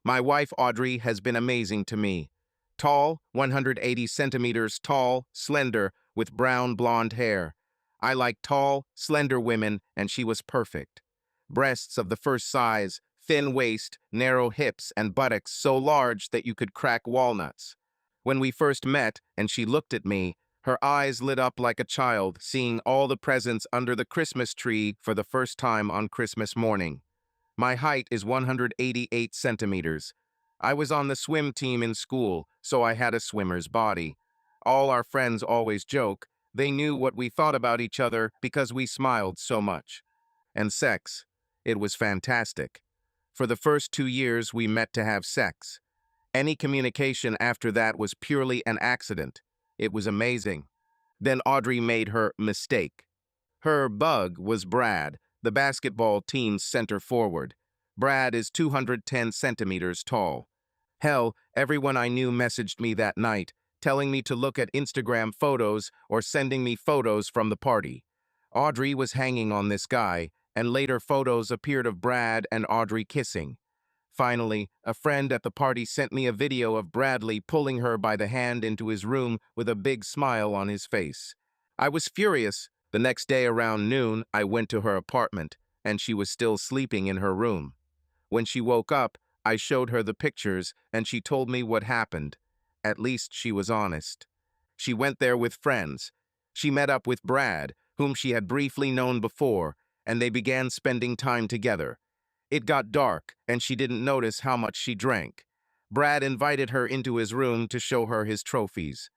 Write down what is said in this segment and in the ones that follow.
My wife, Audrey, has been amazing to me. Tall, 180 centimeters tall, slender, with brown blonde hair. I like tall, slender women, and she was perfect. Breasts of the first size, thin waist, narrow hips, and buttocks so large that you could crack walnuts. When we first met and she looked at me, her eyes lit up like a child seeing all the presents under the Christmas tree for the first time on Christmas morning. My height is 188 centimeters. I was on the swim team in school, so I had a swimmer's body. All our friends always joke. They knew what we thought about each other because we smiled so much. And sex. It was fantastic. For the first 2 years, we met to have sex. Any communication after that was purely an accident. It was amazing. Then Audrey made her mistake. Her bug was Brad, the basketball team's center forward. Brad is 210 centimeters tall. Hell, everyone I knew messaged me that night, telling me to look at Instagram photos or sending me photos from the party. Audrey was hanging on this guy, and later photos appeared of Brad and Audrey kissing. Finally, a friend at the party sent me a video of Bradley pulling her by the hand into his room with a big smile on his face. I was furious. The next day around noon, I went to her apartment, and she was still sleeping in her room. When she woke up, I showed her the pictures, and she told me what happened. At least she was honest. She went there with friends. She met up with Brad, whom she had briefly known before, and they began spending time together. It got dark, and she didn't notice how much she drank. Brad invited her into his room to show her his trophies.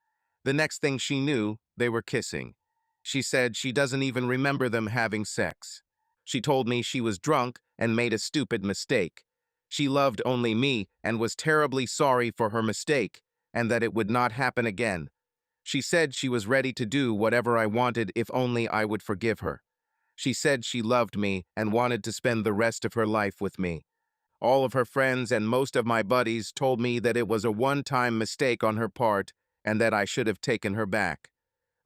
The next thing she knew, they were kissing. She said she doesn't even remember them having sex. She told me she was drunk and made a stupid mistake. She loved only me and was terribly sorry for her mistake, and that it would not happen again. She said she was ready to do whatever I wanted if only I would forgive her. She said she loved me and wanted to spend the rest of her life with me. All of her friends and most of my buddies told me that it was a one-time mistake on her part and that I should have taken her back.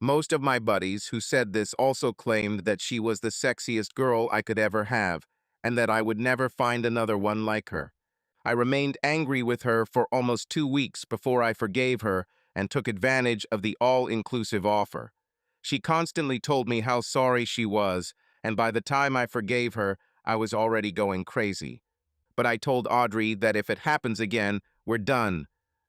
Most of my buddies who said this also claimed that she was the sexiest girl I could ever have and that I would never find another one like her. I remained angry with her for almost 2 weeks before I forgave her and took advantage of the all-inclusive offer. She constantly told me how sorry she was, and by the time I forgave her, I was already going crazy. But I told Audrey that if it happens again, we're done,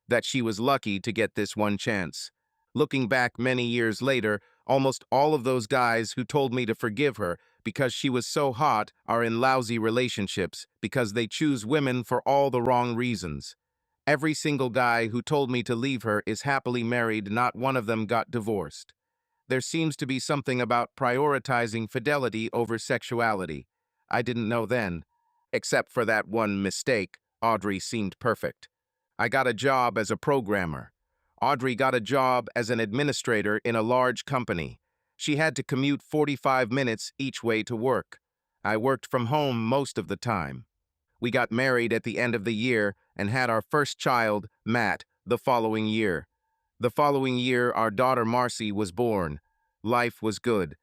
that she was lucky to get this one chance. Looking back many years later, almost all of those guys who told me to forgive her because she was so hot are in lousy relationships because they choose women for all the wrong reasons. Every single guy who told me to leave her is happily married, not one of them got divorced. There seems to be something about prioritizing fidelity over sexuality. I didn't know then. Except for that one mistake, Audrey seemed perfect. I got a job as a programmer. Audrey got a job as an administrator in a large company. She had to commute 45 minutes each way to work. I worked from home most of the time. We got married at the end of the year and had our first child, Matt, the following year. The following year, our daughter Marcy was born. Life was good.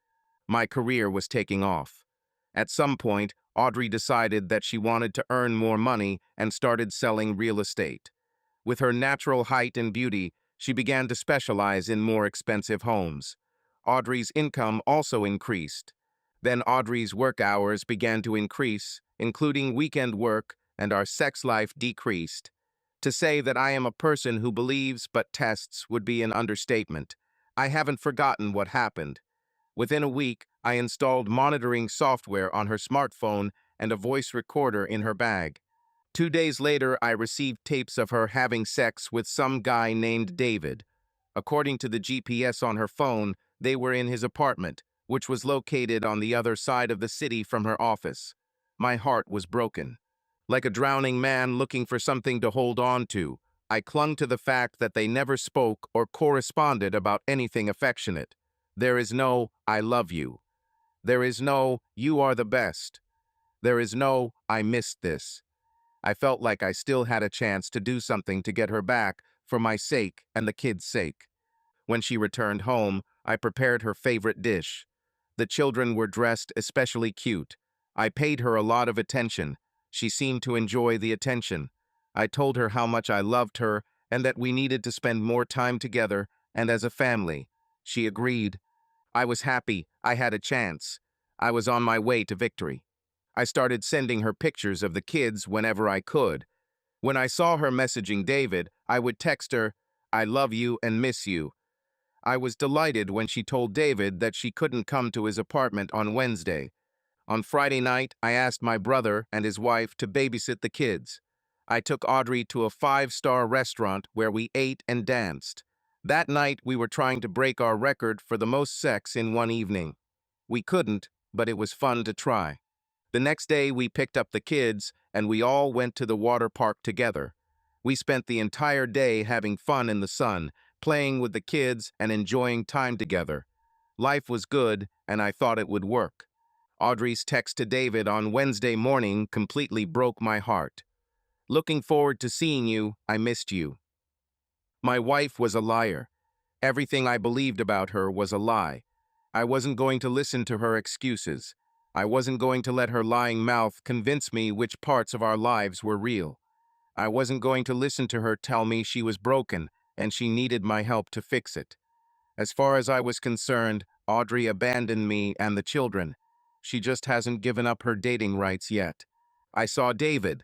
My career was taking off. At some point, Audrey decided that she wanted to earn more money and started selling real estate. With her natural height and beauty, she began to specialize in more expensive homes. Audrey's income also increased. Then Audrey's work hours began to increase, including weekend work, and our sex life decreased. To say that I am a person who believes but tests would be an understatement. I haven't forgotten what happened. Within a week, I installed monitoring software on her smartphone and a voice recorder in her bag. 2 days later, I received tapes of her having sex with some guy named David. According to the GPS on her phone, they were in his apartment, which was located on the other side of the city from her office. My heart was broken. Like a drowning man looking for something to hold on to, I clung to the fact that they never spoke or corresponded about anything affectionate. There is no, "I love you." There is no, "You are the best." There is no, "I missed this." I felt like I still had a chance to do something to get her back for my sake and the kids' sake. When she returned home, I prepared her favorite dish. The children were dressed especially cute. I paid her a lot of attention. She seemed to enjoy the attention. I told her how much I loved her and that we needed to spend more time together and as a family. She agreed. I was happy. I had a chance. I was on my way to victory. I started sending her pictures of the kids whenever I could. When I saw her messaging David, I would text her, "I love you and miss you." I was delighted when she told David that she couldn't come to his apartment on Wednesday. On Friday night, I asked my brother and his wife to babysit the kids. I took Audrey to a five-star restaurant where we ate and danced. That night, we were trying to break our record for the most sex in one evening. We couldn't, but it was fun to try. The next day, we picked up the kids, and we all went to the water park together. We spent the entire day having fun in the sun, playing with the kids and enjoying time together. Life was good, and I thought it would work. Audrey's text to David on Wednesday morning completely broke my heart. "Looking forward to seeing you. I missed you." My wife was a liar. Everything I believed about her was a lie. I wasn't going to listen to her excuses. I wasn't going to let her lying mouth convince me which parts of our lives were real. I wasn't going to listen to her tell me she was broken and she needed my help to fix it. As far as I was concerned, Audrey abandoned me and the children. She just hasn't given up her dating rights yet. I saw David.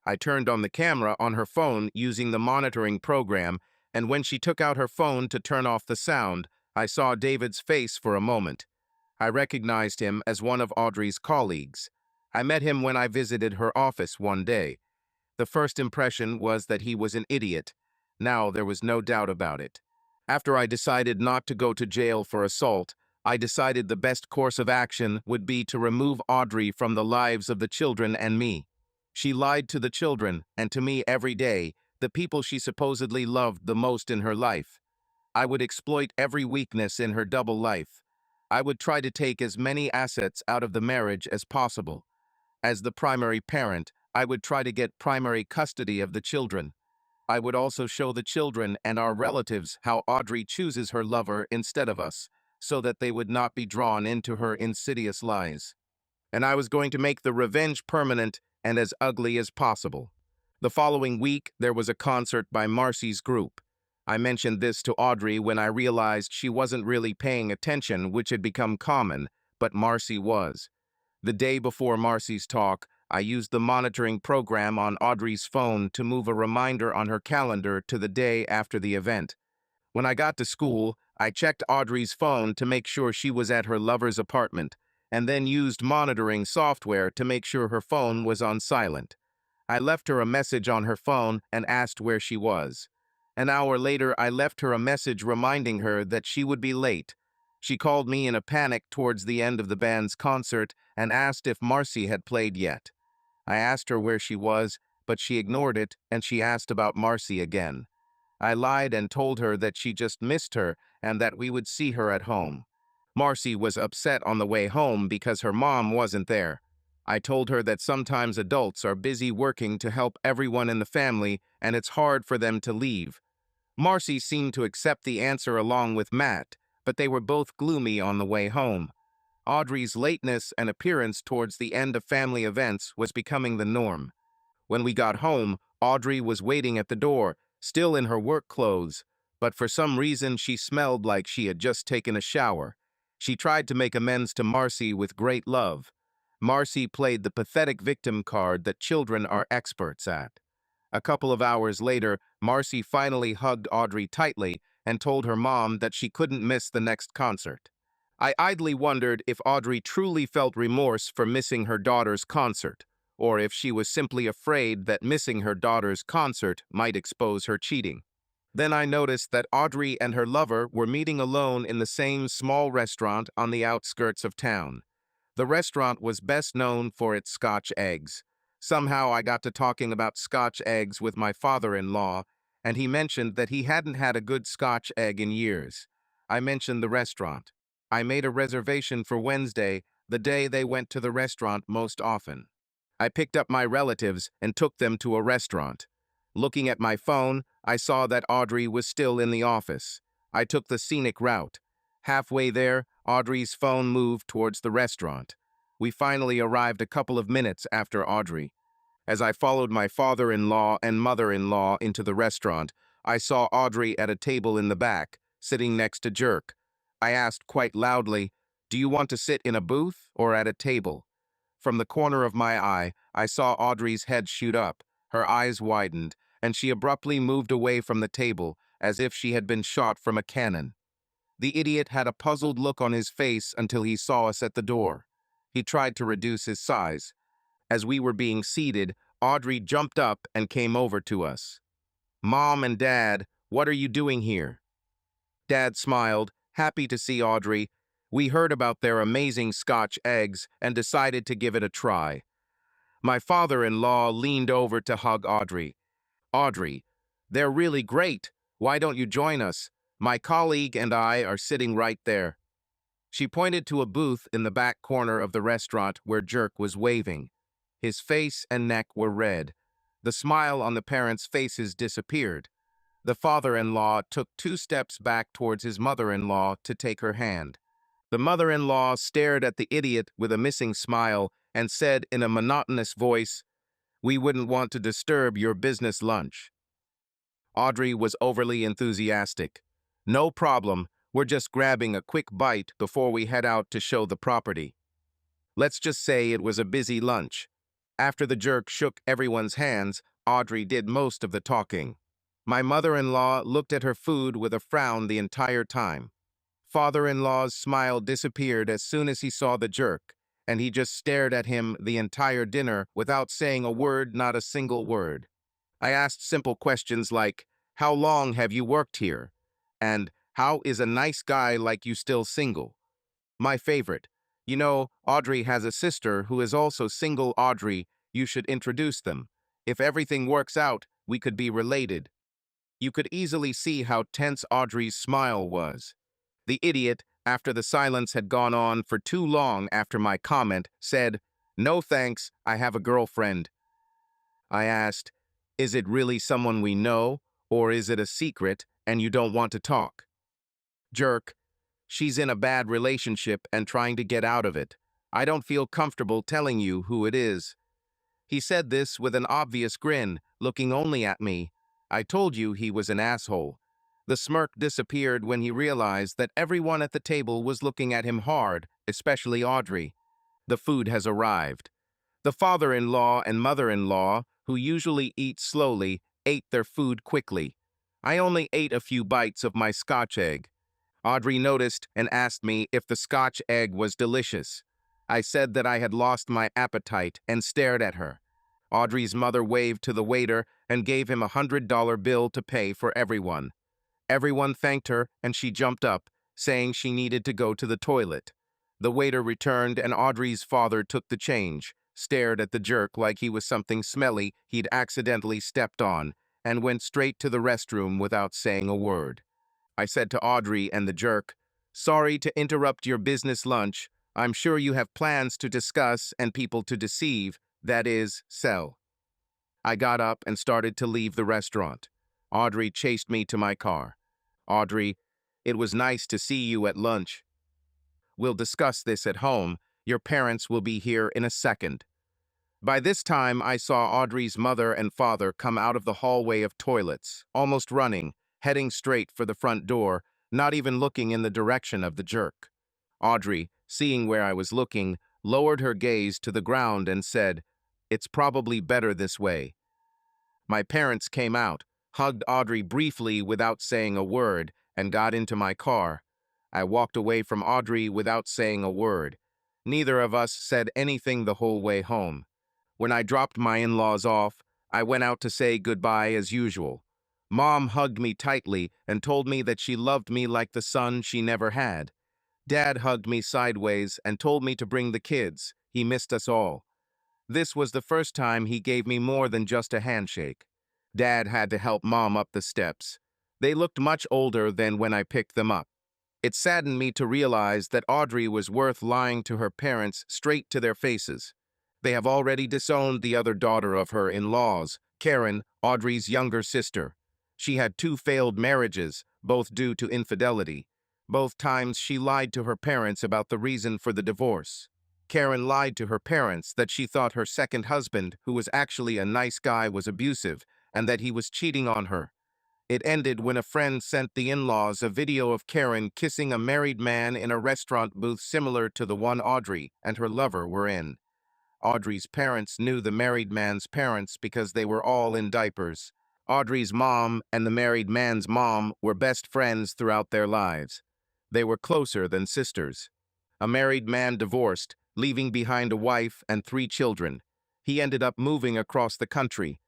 I turned on the camera on her phone using the monitoring program, and when she took out her phone to turn off the sound, I saw David's face for a moment. I recognized him as one of Audrey's colleagues. I met him when I visited her office one day. The first impression was that he was an idiot. Now there was no doubt about it. After I decided not to go to jail for assault, I decided the best course of action would be to remove Audrey from the lives of the children and me. She lied to the children and to me every day, the people she supposedly loved the most in her life. I would exploit every weakness in her double life. I would try to take as many assets out of the marriage as possible. As the primary parent, I would try to get primary custody of the children. I would also show the children and our relatives how Audrey chooses her lover instead of us, so that they would not be drawn into her insidious lies. And I was going to make the revenge permanent and as ugly as possible. The following week, there was a concert by Marcy's group. I mentioned this to Audrey when I realized she wasn't really paying attention, which had become common, but Marcy was. The day before Marcy's talk, I used the monitoring program on Audrey's phone to move a reminder on her calendar to the day after the event. When I got to school, I checked Audrey's phone to make sure she was at her lover's apartment, and then used monitoring software to make sure her phone was on silent. I left her a message on her phone and asked where she was. An hour later, I left her a message reminding her that she would be late. She called me in a panic towards the end of the band's concert and asked if Marcy had played yet. I asked her where she was, but she ignored it and she asked about Marcy again. I lied and told her that she just missed her and that we would see her at home. Marcy was upset on the way home because her mom wasn't there. I told her that sometimes adults are busy working to help everyone in the family and it's hard for them to leave. Marcy seemed to accept the answer along with Matt, but they were both gloomy on the way home. Audrey's lateness and appearance towards the end of family events was becoming the norm. When we got home, Audrey was waiting at the door, still in her work clothes, but for some reason she smelled like she had just taken a shower. She tried to make amends to Marcy with great love. Marcy played the pathetic victim card that children are experts at. A couple of hours later, Marcy finally hugged Audrey tightly and told her mom that she couldn't miss the next concert. I idly wondered if Audrey truly felt remorse for missing her daughter's concert, or if she was simply afraid that missing her daughter's concert might expose her cheating. Then I noticed that Audrey and her lover were meeting alone in the same small restaurant on the outskirts of town. The restaurant was best known for its Scotch eggs. Somehow I got to talking about Scotch eggs with my father-in-law, and he mentioned that he hadn't had a good Scotch egg in years. I mentioned the restaurant. I made a reservation for Wednesday, the day they went to the restaurant most often. I picked up my relatives and took them to a restaurant. Looking at my phone, I saw that Audrey was still in the office. I took the scenic route. Halfway there, Audrey's phone moved towards the restaurant. We finally arrived a couple of minutes after Audrey. As I followed my father-in-law and mother-in-law into the restaurant, I saw Audrey at a table in the back, sitting next to Jerk. I asked quite loudly, "Do you want to sit in a booth or at a table?" From the corner of my eye, I saw Audrey's head shoot up, her eyes widened, and she abruptly moved away from the table, as if she had been shot from a cannon. The idiot had a puzzled look on his face until he saw us at the door. He tried to reduce his size. As we were being seated, Audrey jumped up and came over to us. "Mom and Dad, what are you doing here?" Dad smiled, happy to see Audrey. We heard about their amazing Scotch eggs and decided to give it a try. My father-in-law leaned over to hug Audrey. "Audrey, they're really great. Why don't you join us? My colleague and I are sitting right there." She pointed to a booth in the back corner of the restaurant where Jerk was waving. His face and neck were red. The smile on the parents' faces disappeared. The father-in-law took 2 steps back towards his mother-in-law to take her hand. The mother-in-law stared at the idiot with a missing smile and said in a monotonous voice, "We wouldn't want to disturb your business lunch." Audrey was overly enthusiastic. "No problem, we're just grabbing a quick bite before we head out to show the property." Let's just say it was a busy lunch. After the Jerk shook everyone's hands, Audrey did most of the talking. My mother-in-law looked at her food with a frown the entire time. Father-in-law's smile disappeared as soon as he saw the Jerk, and he just stared at him the entire dinner without saying a word, not a single word. I asked simple questions like, "How long have you worked here?" And "How is a nice guy like you still single?" My favorite. "You know, Audrey has a sister who is also single. Audrey, you should introduce them. If everything works out, we could be related." You could easily see how tense Audrey's smile was. The idiot, after the silence had gone on for too long after my comment, said, "No thanks, I have a girlfriend." I asked, "Is it really someone we know, or is it a secret and you don't want to talk?" Jerk, "She's in a bad relationship and trying to get out of it. I don't feel comfortable telling you who it is." He said this with an obvious grin, looking only at me. I told you he was an asshole. The smirk disappeared when he realized that everyone at the table was looking at him hard, especially Audrey. The food has arrived. The father-in-law and mother-in-law, who usually eat slowly, ate their food quickly. I only ate a few bites of my Scotch egg. Audrey noticed and asked me if the Scotch egg was delicious. I said that I had lost my appetite and stared at her. Audrey's mother waved to the waiter and gave him $100 bill to pay for everyone. Everyone thanked her and she jumped up, saying she needed to go to the toilet. The waiter returned and Audrey's father took the change, stared at the Jerk like he was something smelly he'd accidentally stepped on, and went straight to the restroom without saying a word. I said to Audrey and the Jerk, "Sorry to interrupt your business lunch. I'm sure you have plans to discuss and people to deceive, that is, sell." I got up and started to leave the restaurant. Audrey chased me to my car. "Audrey, it was nice to see you at lunch. We'll discuss this at home. Your parents will be here in a second." By this time, I saw Audrey's mother and father come out of the hallway of toilets, almost running, heading straight for the front door, not even looking in the direction of the Jerk. Audrey, seeing where I was looking, lowered her gaze to the ground and said, "It's probably better this way." My parents came out, hugged Audrey briefly without saying a word, and got into my car. I walked away from Audrey without saying a word. Neither of us said anything the whole way home. When I dropped my in-laws off, I went out to say goodbye as usual. Mom hugged me tightly and told me that she loved me like the son she never had. Dad hugged me sideways and told me to bring the kids. He missed us all. This was the first time he gave me more than just a handshake. Dad had to help Mom up the steps. They looked much older than when I picked them up. It saddened me to realize that Audrey was worth lying to her parents straight to their faces. They have already disowned the other daughter of her in-laws, Karen, Audrey's younger sister. She had 2 failed marriages, both due to infidelity. Both times she lied to her parents about the reason for the divorce. Karen lied to her parents that she thought her second husband, who was actually a nice guy, was abusive and that he was cheating on her. It ended when a friend sent the in-laws a video of Karen kissing a married man in a restaurant booth similar to the one Audrey and her lover were in. Audrey's parents knew the married man's parents because they were all in diapers. Audrey's mom and the married man's mom were best friends throughout their lives. They were closer than sisters. A married man divorced, leaving behind a wife and 3 children. He ended up moving across the country.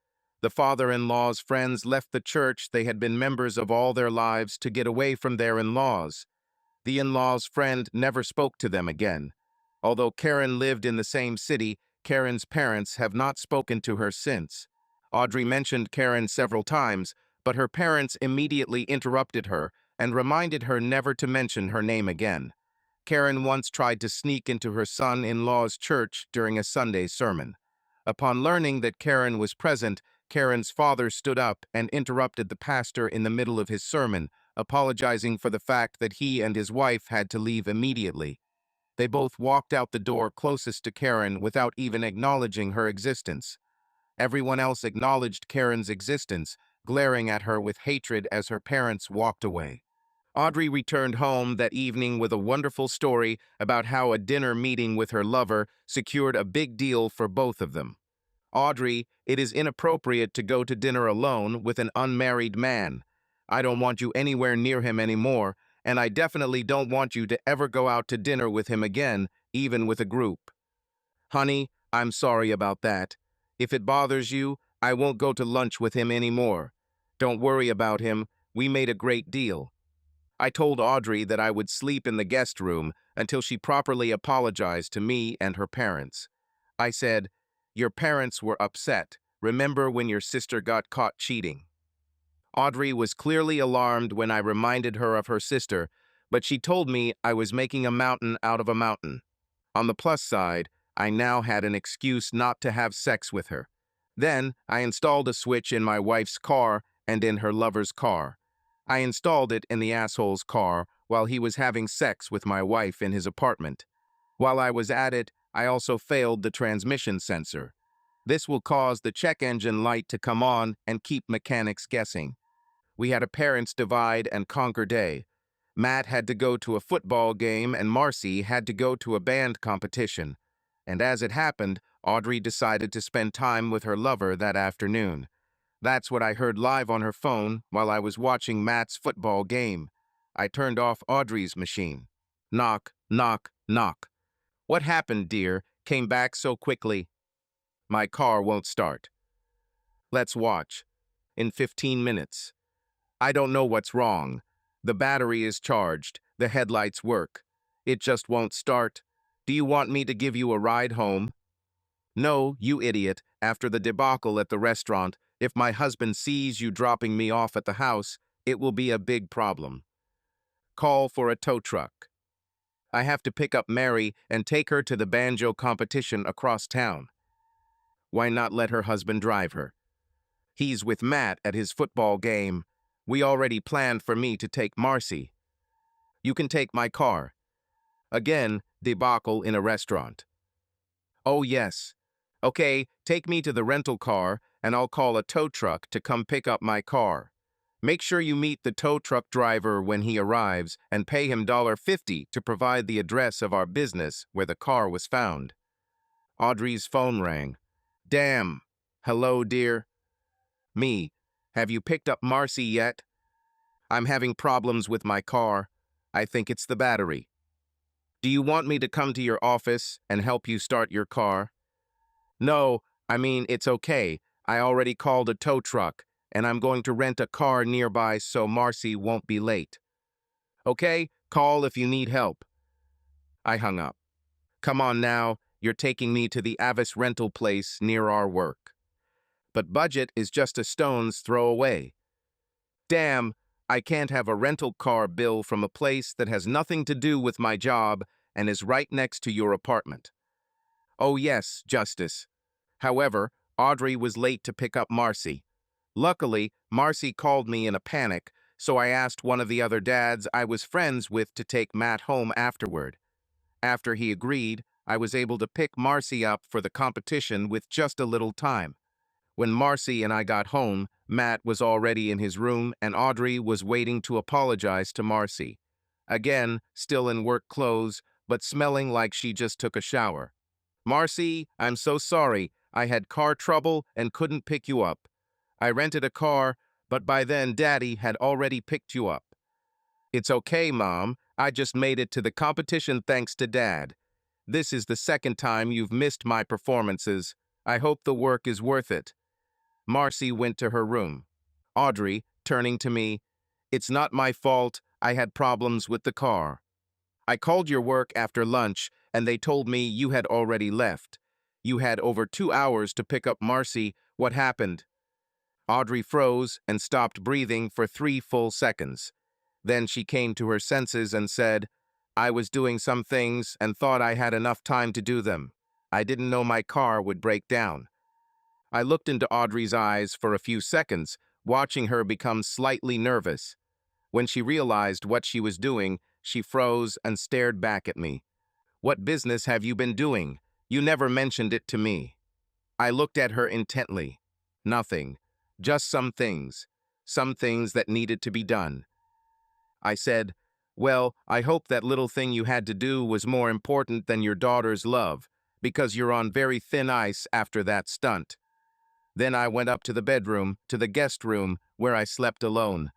The father-in-law's friends left the church they had been members of all their lives to get away from their in-laws. The in-law's friend never spoke to them again. Although Karen lived in the same city, Karen's parents have not spoken to her since. Audrey mentioned Karen several times, but her parents immediately interrupted her and reminded her never to mention her name again. Karen once tried to sneak into her son-in-law's church during a Sunday sermon. Upon learning that Karen was present, Karen's father stood up and interrupted the pastor in the middle of his sermon, apologizing for the fact that he and his wife had to leave immediately. They both walked out the door closest to Karen without even acknowledging her existence. Everyone else acknowledged Karen's existence, glaring at her with hatred as her parents walked away. Audrey returned home that evening with a wonderful story about how a dinner meeting with her lover secured a big deal for both of them. Audrey, it is inappropriate to go to dinner alone with an unmarried man. I don't want you anywhere near him anymore, and I definitely don't want you to ever go out to dinner with him again, even with a group. Honey, I'm sorry about that. If it bothers you, I won't go to lunch with him anymore. Don't worry about him. We made a great deal. I told Audrey that I would sleep in the guest room until she properly apologized to me and her parents. I said, "Your parents were upset. Remember when your sister got caught cheating?" Audrey was clearly alarmed when I reminded her of her sister, but she told me I was making a mountain out of a mountain. On the plus side, I now had an excuse not to have sex with her. Then, I installed a switch in my wife's car and in her lover's car. I installed it in the asshole's car while he was having sex with my wife in his apartment. While I was at it, I also failed the transmission sensor. This will cause the check engine light to come on and keep mechanics guessing. We had a parents' divide and conquer day. Matt had to go to a football game and Marcy had to go to a band competition. And as it happened, Audrey decided to spend time with her lover that afternoon. That's what I heard live on her phone while I was watching Matt's football game. I turned off Audrey's machine. Knock, knock, knock. What happened, dear? Came back so quickly. My car won't start. Let's watch. In 15 minutes. I don't know what's wrong. The battery is charged. The headlights work. It just won't start. Do you want me to give you a ride home? No, you idiot. After the debacle at the restaurant, if my husband sees you dropping me off at the house, it will be a big problem. Call for a tow truck. I have to pick up Mary and take her to the banjo competition across town. Why not let her husband drive her? He's with Matt at his football game. We already planned for me to take Marcy. You can take my car. Again, debacle in a restaurant. Oh, yes. Okay, take me to the rental car, and I'll call a tow truck to come pick up my car. Make sure you meet the tow truck driver when he arrives and pay him $50 to provide the address of our business where the car was found. Audrey's phone rang. Damn. Hello, dear. Me. Have you picked up Marcy yet? I'm having problems with my car. I think it's the battery. Do you want me to come to your office and help you start your car? No, I mean, it's okay. I already called a tow truck, and I'm going to rent a car nearby so Marcy won't be late. Okay, call if you need help. I hung up. Come on now, you're taking me to the Avis rental place near our work. But budget is just a stone's throw away. Damn, I can't have a rental car bill from a place that has nothing to do with my job and is right next to your apartment. Oh yes, Justice. However, Audrey was late to pick up Marcy. Luckily, Marcy called me in a panic, so I asked one of the other dads I was friends with to take Matt home afterward. After he agreed, I was able to pick Marcy up for the competition with just a little time. When Marcy and I got home, Matt was already in his room and Audrey was waiting to apologize to Marcy. Again, still in work clothes, but smelling like she just took a shower. Marcy, I'm so sorry. I had car trouble and couldn't pick you up. I rented a car, but by then Daddy had already picked you up. It's okay, Mom. I just made it to the competition thanks to Dad. This is the second time you've missed my performances. I hope the work is worth it. Marcy went to her room. Audrey, turning to me, it's not my fault. I had problems with the car. I called your work after lunch, and they told me you had already left. You had over 2 hours to pick up Marcy. What happened? Audrey froze and stopped breathing for 3 full seconds. Then she came to her senses and said, I was doing some things and thought I had enough time to do them. I didn't know my car would break down. I looked into Audrey's eyes for a few seconds, watching her become slightly nervous. When she realized what she was doing, she froze and stared back at me. What business have you been doing? You never mentioned it to me. I looked at her intently. Nothing. Just some things. Some things that needed to be done. I said, well, I hope that little thing you had to do was more important than your daughter's love, because you're on very thin ice after that stunt. Then I went up to the bedroom, to the guest room, where I slept alone.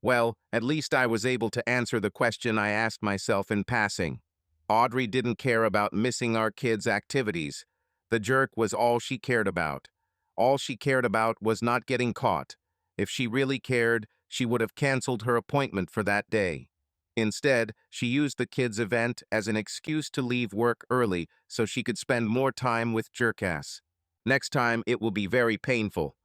Well, at least I was able to answer the question I asked myself in passing. Audrey didn't care about missing our kids' activities. The jerk was all she cared about. All she cared about was not getting caught. If she really cared, she would have canceled her appointment for that day. Instead, she used the kids' event as an excuse to leave work early so she could spend more time with Jerkass. Next time, it will be very painful.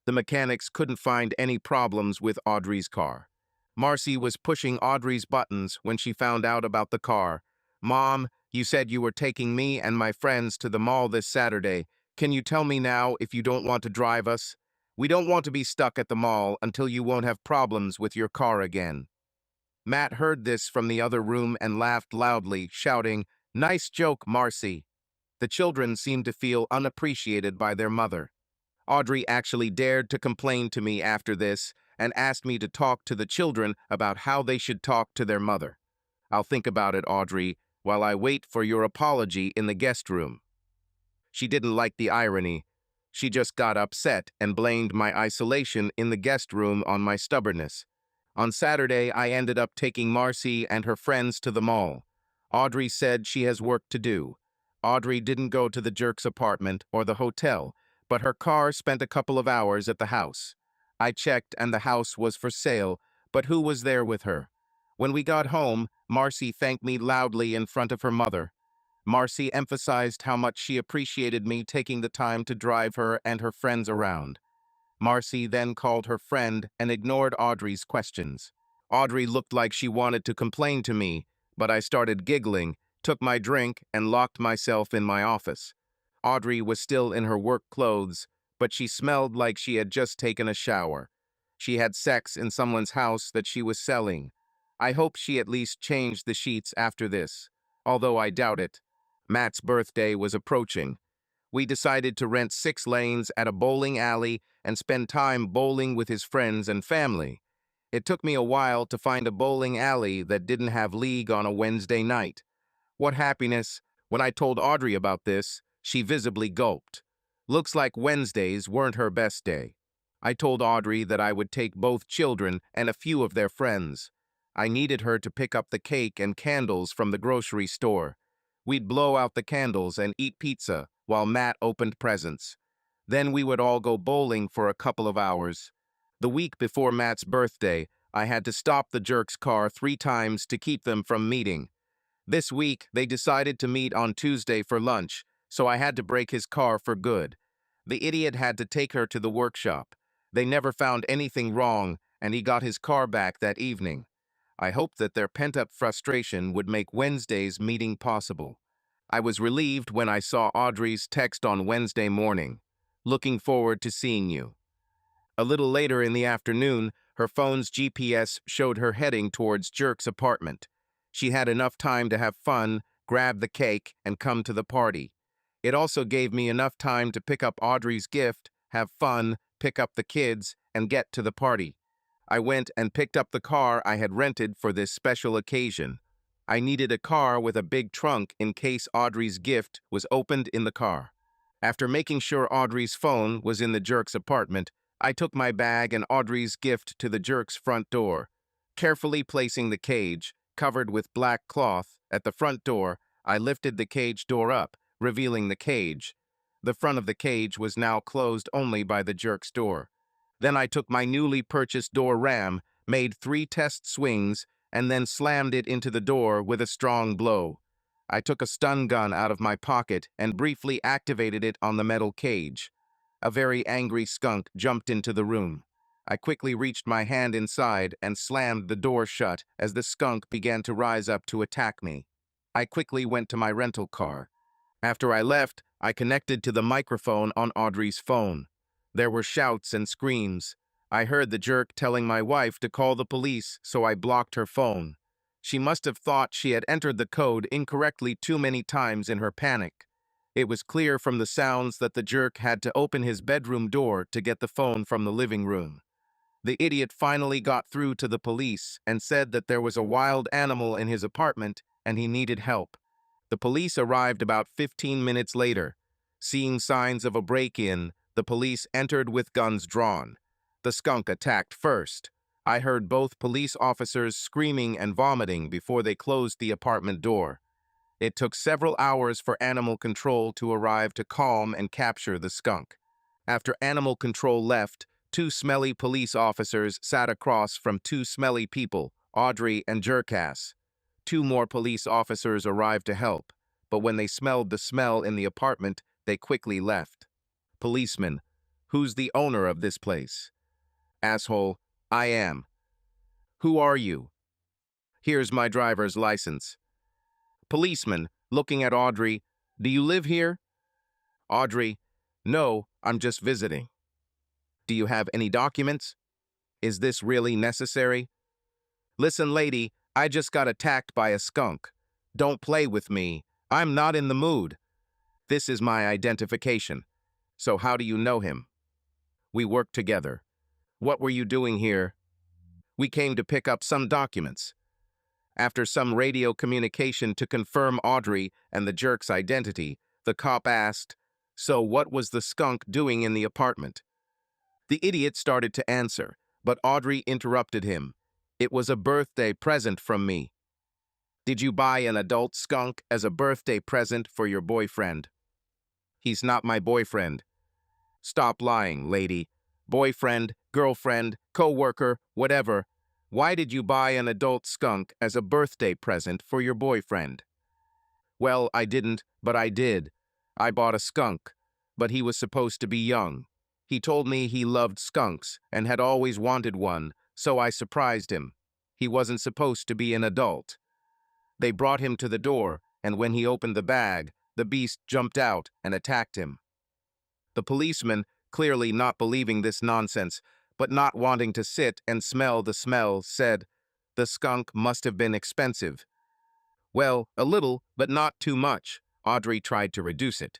The mechanics couldn't find any problems with Audrey's car. Marcy was pushing Audrey's buttons when she found out about the car. Mom, you said you were taking me and my friends to the mall this Saturday. Can you tell me now if you don't want to drive us? We don't want to be stuck at the mall until you won't have problems with your car again. Matt heard this from the other room and laughed loudly, shouting, Nice joke, Marcy. The children seemed to feel unappreciated by their mother. Audrey actually dared to complain to me after this and asked me to talk to the children about how they should talk to their mother. I'll think about it, Audrey, while I wait for your apology in the guest room. She didn't like the irony. She just got upset and blamed my isolation in the guest room on my stubbornness. On Saturday, I ended up taking Marcy and her friends to the mall. Audrey said she has work to do. Audrey didn't go to the jerk's apartment or the hotel, but her car spent a couple of hours at the house. I checked and the house was for sale, but who was there with her? When we got home, Marcy thanked me loudly in front of her mother. Marcy emphasized how much she appreciated me taking the time to drive her and her friends around. Marcy then called her friend and ignored Audrey's questions. Audrey looked like she wanted to complain to me, but I started giggling, took my drink, and locked myself in my office. Audrey was still in her work clothes, but she smelled like she had just taken a shower. She had sex in someone's house that she was selling. I hope she at least changed the sheets after this, although I doubt it. Matt's birthday was approaching. We decided to rent 6 lanes at a bowling alley and spend time bowling with his friends and family. It took me a while to find a bowling alley that didn't have league on a Wednesday night. What happiness! When I told Audrey about this, she visibly gulped. Looks like Wednesdays weren't her best day. I told Audrey that I would take both children and a few of their friends. I needed her to pick up the cake and candles from the grocery store. We'd blow out the candles and eat pizza while Matt opened presents. Then we would all go bowling for a couple of hours. The week before Matt's birthday, I had to stop the jerk's car 3 times to keep them from meeting. This week, they decided to meet on Tuesday for lunch, so I had to break his car for good. The idiot had to take her to the workshop. They never found anything wrong, and he got his car back that evening. I hoped that their pent-up frustration would make Wednesday's meeting possible. I was relieved when I saw Audrey's text on Wednesday morning. Looking forward to seeing you. A little later in the afternoon, her phone's GPS showed her heading towards Jerk's apartment. She had enough time to have fun, grab the cake, and come to the party. It also gave me enough time to pick up Audrey's gift, have fun, pick up the kids, and get to the party. I went and picked up the car I had rented for this special occasion. I needed a car with a big trunk in case Audrey's gift was opened in the car. After making sure Audrey's phone was in the jerk's apartment, I took my bag and Audrey's gift to the jerk's front door. Carefully placing the cage, covered with black cloth, at the front door, I lifted the cage door up, revealing the cage. The front of the cage was now closed only by the jerk's door. Then I took my newly purchased door ram, made 3 test swings, and then slammed it into the door with a strong blow. I took a stun gun out of my pocket and briefly activated it on the metal cage. A very angry skunk jumped into the room. I quickly reached my hand inside and slammed the door shut as the skunk began to rise up to attack me. I quickly went to my rental car. After I left, I connected to the microphone on Audrey's phone. There were shouts and screams. I heard the jerk telling my wife to call the police, so I blocked her phone. She must have thought she had entered the code incorrectly too many times in her panic. It was clear from the sounds that the jerk had to open his bedroom door to get the phone from the living room. The idiot finally got through to the police and said that there was a wild animal in his apartment and he needed help. The police arrived about 15 minutes later. Seeing signs of a break-in, the police entered with guns drawn. The skunk attacked first. I heard both police officers screaming and vomiting before they closed the apartment door. It took several hours for animal control to arrive to calm and capture the skunk. After animal control left, 2 smelly police officers sat across from 2 smelly people, Audrey and Jerkass. 2 more police officers arrived to help, but when they smelled the smell in the apartment, they quickly left. Policeman: who's the owner of this place? Asshole: I am. Who are you? Here's my driver's license. Policeman, looking at Audrey: do you live here? Audrey: no, I'm just visiting. Do you have any documents? Is this really necessary? Listen, lady, I just got attacked by a skunk. Don't play with me. I'm not in the mood. This is my identification. So how do you know him? We work together. What were you doing here? We came to pick up some documents. After some radio communication to confirm Audrey and the jerk's identity, the cop asked, so what was the skunk doing in the apartment? The idiot started to answer, but Audrey interrupted him. It was a birthday present from me. Did you buy an adult skunk as a birthday present for your boyfriend? He's not my boyfriend. Stop lying, lady. Boyfriend, girlfriend, co-worker, whatever. Why did you buy an adult skunk as a birthday present for your boyfriend? Well, I didn't, but I did. I bought a skunk, but he was supposed to be young. He told me he loved skunks and had always wanted one, so I surprised him. He wasn't supposed to be an adult. They brought him to the door, and when he opened the bag, the beast jumped out and attacked him. The policeman, clearly not believing this nonsense, but not wanting to sit and smell the smell, said, the skunk must have been expensive. Well, a little, but not too much. Audrey tried to reduce it.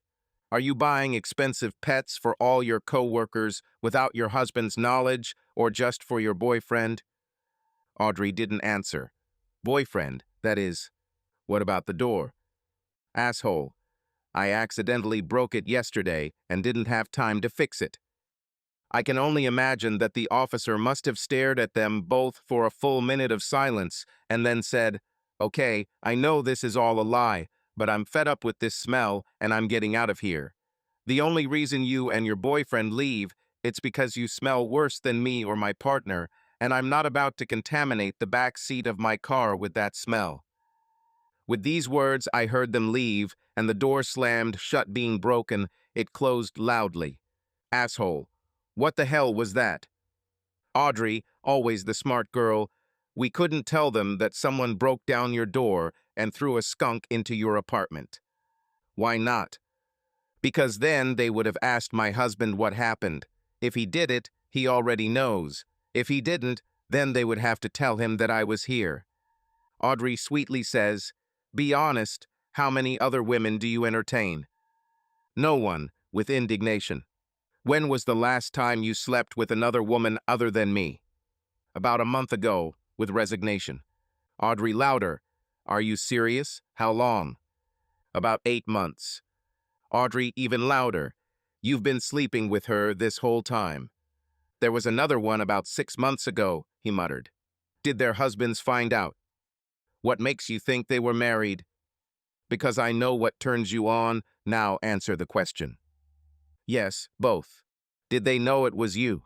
Are you buying expensive pets for all your co-workers without your husband's knowledge, or just for your boyfriend? Audrey didn't answer. Boyfriend, that is. What about the door? Asshole. I accidentally broke it yesterday and didn't have time to fix it. I can only imagine that the officer must have stared at them both for a full minute of silence and then said, okay, I know this is all a lie, but I'm fed up with this smell and I'm getting out of here. The only reason you and your boyfriend leave, it's because you smell worse than me or my partner, and I'm not about to contaminate the back seat of my car with that smell. With these words, I heard them leave, and the door slammed shut. Being broken, it closed loudly. Asshole. What the hell was that? Audrey, always the smart girl, we couldn't tell them that someone broke down your door and threw a skunk into your apartment. Why not? Because then they would have asked my husband what happened. If he did it, he already knows. If he didn't, then they would have to tell him that I was here. Audrey sweetly says, be honest, How many other women do you entertain? No one, with indignation. When was the last time you slept with another woman other than me? About a month ago, with resignation. Audrey louder. Are you serious? How long? About 8 months. Audrey even louder. You've been sleeping with her this whole time. There was another one about 6 months ago, he muttered. Did their husbands find out? What makes you think they were married? Because I know what turns you on. Now answer the question. Yes, both. Did they know it was you?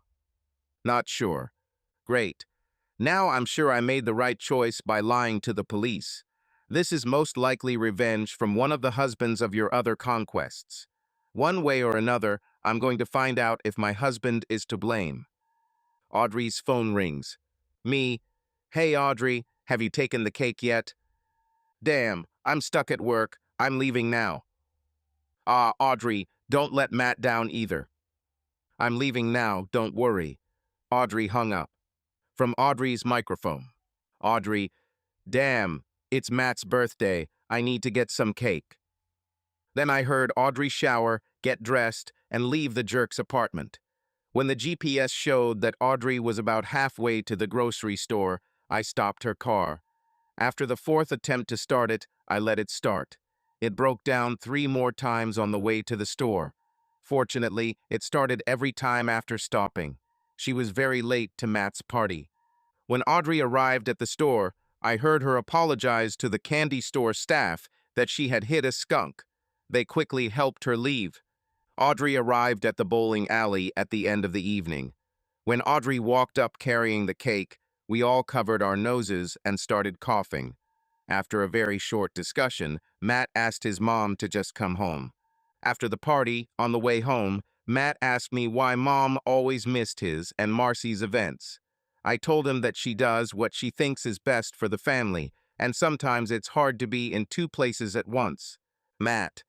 Not sure. Great. Now I'm sure I made the right choice by lying to the police. This is most likely revenge from one of the husbands of your other conquests. One way or another, I'm going to find out if my husband is to blame. Audrey's phone rings. Me. Hey, Audrey, have you taken the cake yet? Damn, I'm stuck at work. I'm leaving now. Audrey, don't let Matt down either. I'm leaving now, don't worry. Audrey hung up. From Audrey's microphone. Audrey, damn, it's Matt's birthday. I need to get some cake. Then I heard Audrey shower, get dressed, and leave the jerk's apartment. When the GPS showed that Audrey was about halfway to the grocery store, I stopped her car. After the fourth attempt to start it, I let it start. It broke down 3 more times on the way to the store. Fortunately, it started every time after stopping. She was very late to Matt's party. When Audrey arrived at the store, I heard her apologize to the candy store staff that she had hit a skunk. They quickly helped her leave. Audrey arrived at the bowling alley at the end of the evening. When Audrey walked up carrying the cake, we all covered our noses and started coughing. After a very short discussion, Matt asked his mom to just come home. After the party, on the way home, Matt asked me why Mom always missed his and Marcy's events. I told him that she does what she thinks is best for the family, and sometimes it's hard to be in 2 places at once. Matt,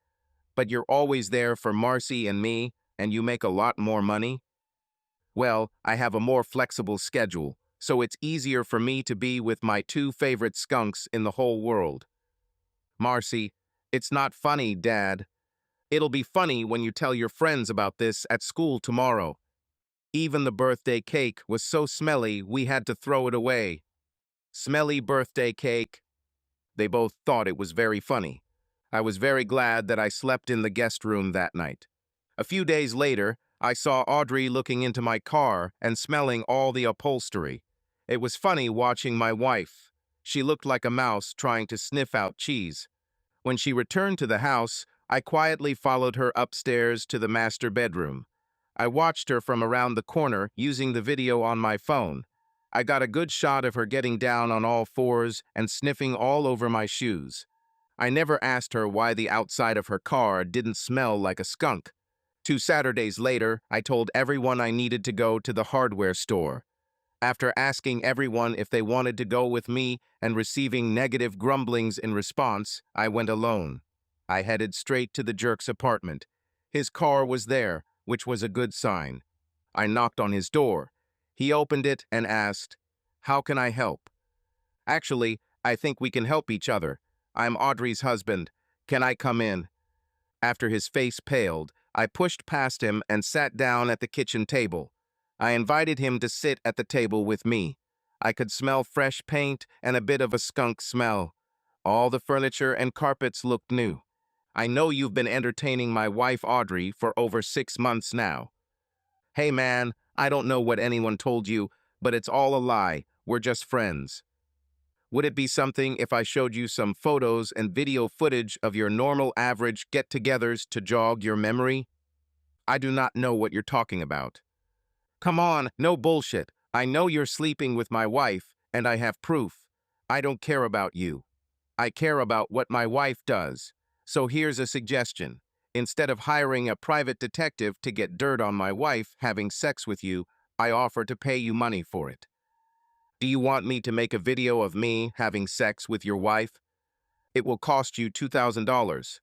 but you're always there for Marcy and me, and you make a lot more money? Well, I have a more flexible schedule, so it's easier for me to be with my 2 favorite skunks in the whole world. Marcy, it's not funny, Dad. It'll be funny when you tell your friends about this at school tomorrow. Even the birthday cake was so smelly we had to throw it away. Smelly birthday cake. They both thought it was very funny. I was very glad that I slept in the guest room that night. A few days later, I saw Audrey looking into my car and smelling all the upholstery. It was funny watching my wife. She looked like a mouse trying to sniff out cheese. When she returned to the house, I quietly followed her upstairs to the master bedroom. I watched her from around the corner using the video on my phone. I got a good shot of her getting down on all fours and sniffing all over my shoes. I never asked her why the outside of her car didn't smell like a skunk. 2 Saturdays later, I told everyone I needed to go to the hardware store. After asking everyone if they wanted to go with me and receiving negative grumblings in response, I went alone. I headed straight to the jerk's apartment. His car was there, which was a good sign. I knocked on his door. He opened it and asked, "How can I help?" "Actually, I think we can help each other. I'm Audrey's husband. Can I come in?" After his face paled, I pushed past him and sat down at the kitchen table. I invited him to sit at the table with me. I could smell fresh paint and a bit of a skunk smell. All the furniture and carpets looked new. "I know you've been entertaining my wife Audrey for over 6 months now." "Hey man, I don't know what anyone told you, but it's all a lie. We're just friends." "Would it be something if I showed you some photos and video footage of your normal average get-togethers to jog your memory?" "I do not know what you're talking about." "Come on, no bullshit. I know you're sleeping with my wife, and I have proof. I don't care about you. I care about what my wife does. So here's a suggestion. Instead of hiring a private detective to get dirt on my wife having sex with you, I offer to pay you money for it. Do you want me to make a video of me having sex with your wife? It will cost you $2,000.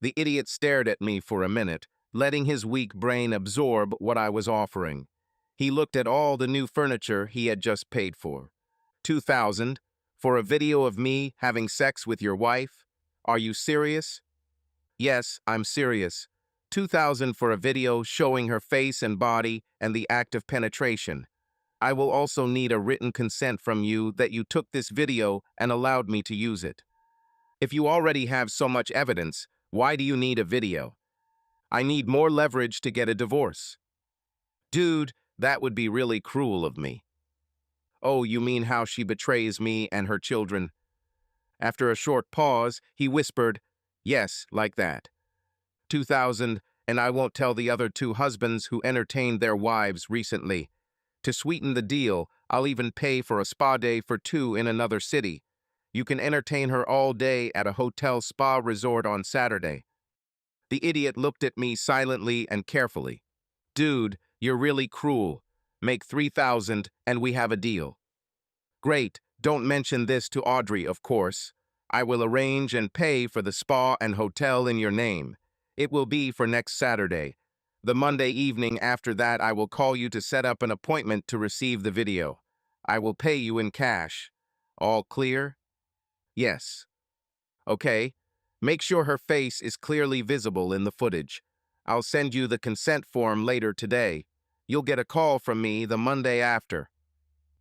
The idiot stared at me for a minute, letting his weak brain absorb what I was offering. He looked at all the new furniture he had just paid for. 2,000 for a video of me having sex with your wife? Are you serious? Yes, I'm serious. 2,000 for a video showing her face and body and the act of penetration. I will also need a written consent from you that you took this video and allowed me to use it. If you already have so much evidence, why do you need a video? I need more leverage to get a divorce. Dude, that would be really cruel of me. Oh, you mean how she betrays me and her children? After a short pause, he whispered, yes, like that. 2,000, and I won't tell the other two husbands who entertained their wives recently. To sweeten the deal, I'll even pay for a spa day for two in another city. You can entertain her all day at a hotel spa resort on Saturday. The idiot looked at me silently and carefully. Dude, you're really cruel. Make 3,000 and we have a deal. Great, don't mention this to Audrey, of course. I will arrange and pay for the spa and hotel in your name. It will be for next Saturday. The Monday evening after that, I will call you to set up an appointment to receive the video. I will pay you in cash. All clear? Yes. Okay. Make sure her face is clearly visible in the footage. I'll send you the consent form later today. You'll get a call from me the Monday after.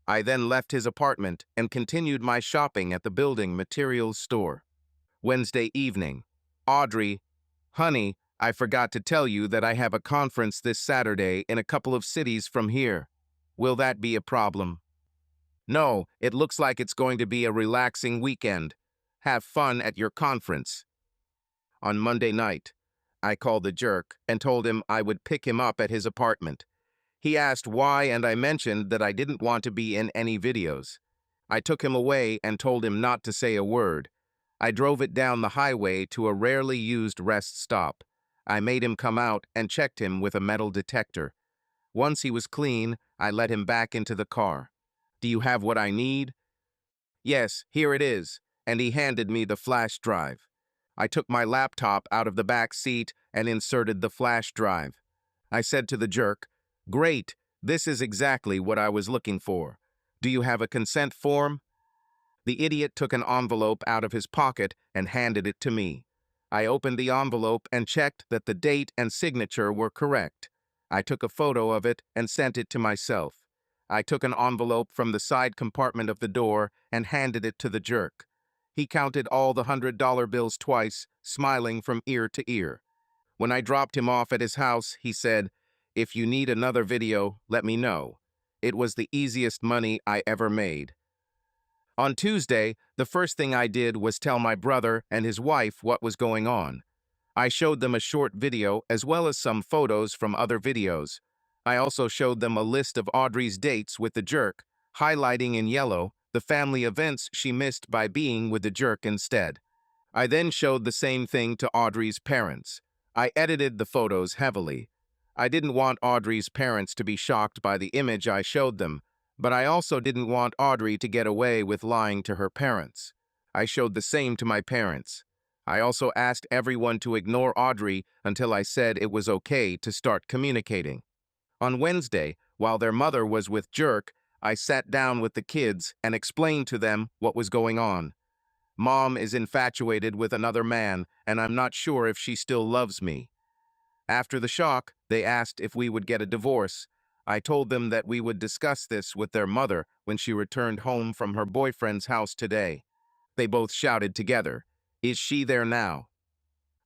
I then left his apartment and continued my shopping at the building materials store. Wednesday evening. Audrey, honey, I forgot to tell you that I have a conference this Saturday in a couple of cities from here. Will that be a problem? No, it looks like it's going to be a relaxing weekend. Have fun at your conference. On Monday night, I called the jerk and told him I would pick him up at his apartment. He asked why, and I mentioned that I didn't want to be in any videos. I took him away and told him not to say a word. I drove it down the highway to a rarely used rest stop. I made him come out and checked him with a metal detector. Once he was clean, I let him back into the car. Do you have what I need? Yes, here it is, and he handed me the flash drive. I took my laptop out of the back seat and inserted the flash drive. I said to the jerk, great, this is exactly what I was looking for. Do you have a consent form? The idiot took an envelope out of his pocket and handed it to me. I opened the envelope and checked that the date and signature were correct. I took a photo of it and sent it to myself. I took an envelope from the side compartment of the door and handed it to the jerk. He counted all the $100 bills twice, smiling from ear to ear. When I dropped him off at his house, he said, if you need another video, let me know. It was the easiest money I ever made. On Tuesday, the first thing I did was tell my brother and his wife what was going on. I showed them a short video as well as some photos from other videos. I also showed them a list of Audrey's dates with the jerk, highlighting in yellow the family events she missed by being with the jerk instead. I then showed the same thing to Audrey's parents. I edited the photos heavily. I didn't want Audrey's parents to be shocked by the image I showed them, but I also didn't want Audrey to get away with lying to her parents. I showed the same to my parents. I also asked everyone to ignore Audrey until I said it was okay to start communicating. On Wednesday, while their mother was with Jerk, I sat down with the kids and explained to them what was going on. Mom is infatuated with another man, and I'm not sure if she still loves me. After the shock, they asked if we would get a divorce. I told them that we would discuss this with their mother when she returned home from her boyfriend's house today. They both shouted together, "Is she there now?"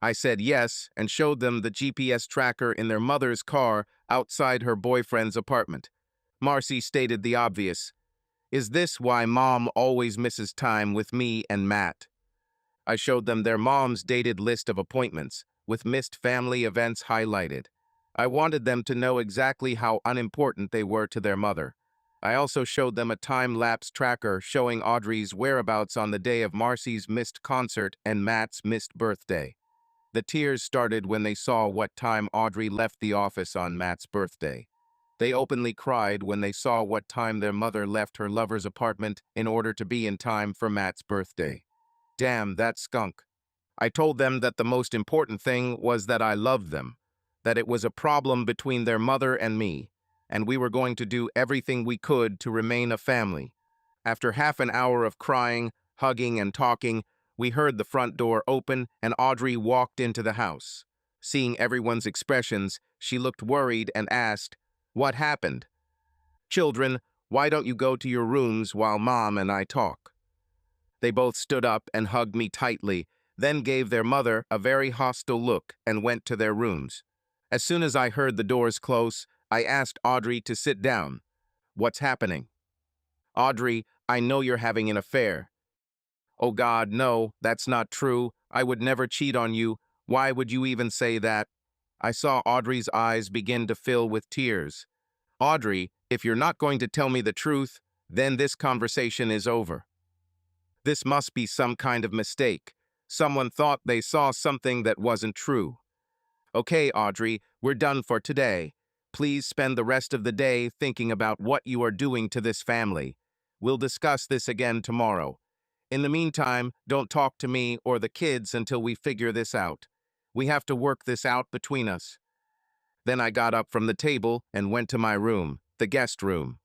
I said yes and showed them the GPS tracker in their mother's car outside her boyfriend's apartment. Marcy stated the obvious. Is this why Mom always misses time with me and Matt? I showed them their mom's dated list of appointments, with missed family events highlighted. I wanted them to know exactly how unimportant they were to their mother. I also showed them a time-lapse tracker showing Audrey's whereabouts on the day of Marcy's missed concert and Matt's missed birthday. The tears started when they saw what time Audrey left the office on Matt's birthday. They openly cried when they saw what time their mother left her lover's apartment in order to be in time for Matt's birthday. Damn, that skunk. I told them that the most important thing was that I loved them, that it was a problem between their mother and me, and we were going to do everything we could to remain a family. After half an hour of crying, hugging, and talking, we heard the front door open and Audrey walked into the house. Seeing everyone's expressions, she looked worried and asked, "What happened?" "Children, why don't you go to your rooms while Mom and I talk?" They both stood up and hugged me tightly, then gave their mother a very hostile look and went to their rooms. As soon as I heard the doors close, I asked Audrey to sit down. "What's happening?" "Audrey, I know you're having an affair." "Oh God, no, that's not true. I would never cheat on you. Why would you even say that?" I saw Audrey's eyes begin to fill with tears. "Audrey, if you're not going to tell me the truth, then this conversation is over. This must be some kind of mistake. Someone thought they saw something that wasn't true." "Okay, Audrey, we're done for today. Please spend the rest of the day thinking about what you are doing to this family. We'll discuss this again tomorrow. In the meantime, don't talk to me or the kids until we figure this out. We have to work this out between us." Then I got up from the table and went to my room, the guest room.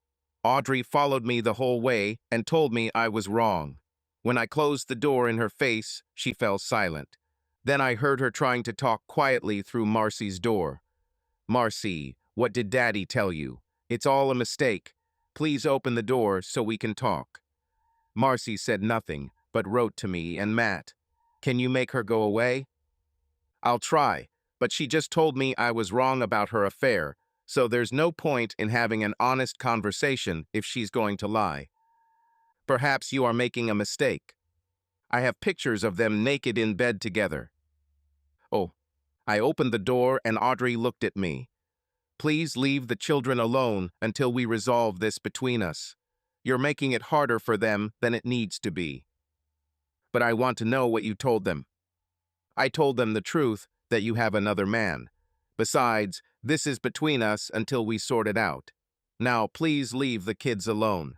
Audrey followed me the whole way and told me I was wrong. When I closed the door in her face, she fell silent. Then I heard her trying to talk quietly through Marcy's door. "Marcy, what did Daddy tell you? It's all a mistake. Please open the door so we can talk." Marcy said nothing, but wrote to me and Matt. "Can you make her go away?" "I'll try, but she just told me I was wrong about her affair, so there's no point in having an honest conversation if she's going to lie." "Perhaps you are making a mistake. I have pictures of them naked in bed together." Oh, I opened the door and Audrey looked at me. "Please leave the children alone until we resolve this between us. You're making it harder for them than it needs to be." "But I want to know what you told them." "I told them the truth, that you have another man. Besides, this is between us until we sort it out. Now please leave the kids alone."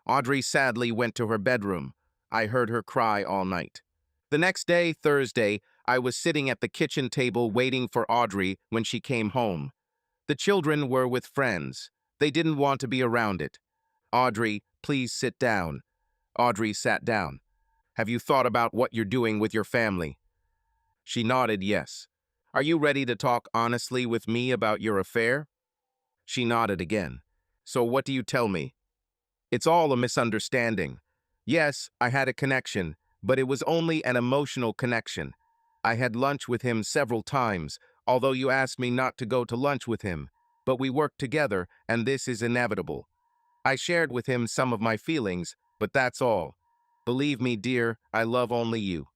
Audrey sadly went to her bedroom. I heard her cry all night. The next day, Thursday, I was sitting at the kitchen table waiting for Audrey when she came home. The children were with friends. They didn't want to be around it. "Audrey, please sit down." Audrey sat down. "Have you thought about what you're doing with your family?" She nodded yes. "Are you ready to talk honestly with me about your affair?" She nodded again. "So what do you tell me?" "It's all a misunderstanding. Yes, I had a connection, but it was only an emotional connection. I had lunch with him several times, although you asked me not to go to lunch with him. But we worked together, and this is inevitable. I shared with him some of my feelings, but that's all. Believe me, dear, I love only you.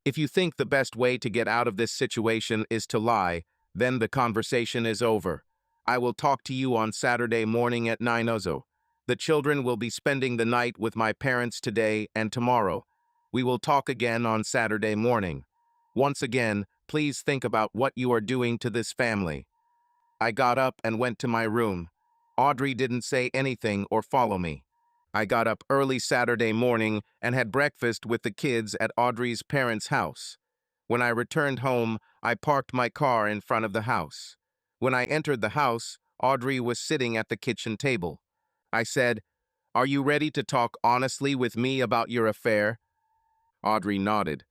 If you think the best way to get out of this situation is to lie, then the conversation is over. I will talk to you on Saturday morning at 9:00. The children will be spending the night with my parents today and tomorrow. We will talk again on Saturday morning. Once again, please think about what you are doing to this family." I got up and went to my room. Audrey didn't say anything or follow me. I got up early Saturday morning and had breakfast with the kids at Audrey's parents' house. When I returned home, I parked my car in front of the house. When I entered the house, Audrey was sitting at the kitchen table. I said, "Are you ready to talk honestly with me about your affair?" Audrey nodded.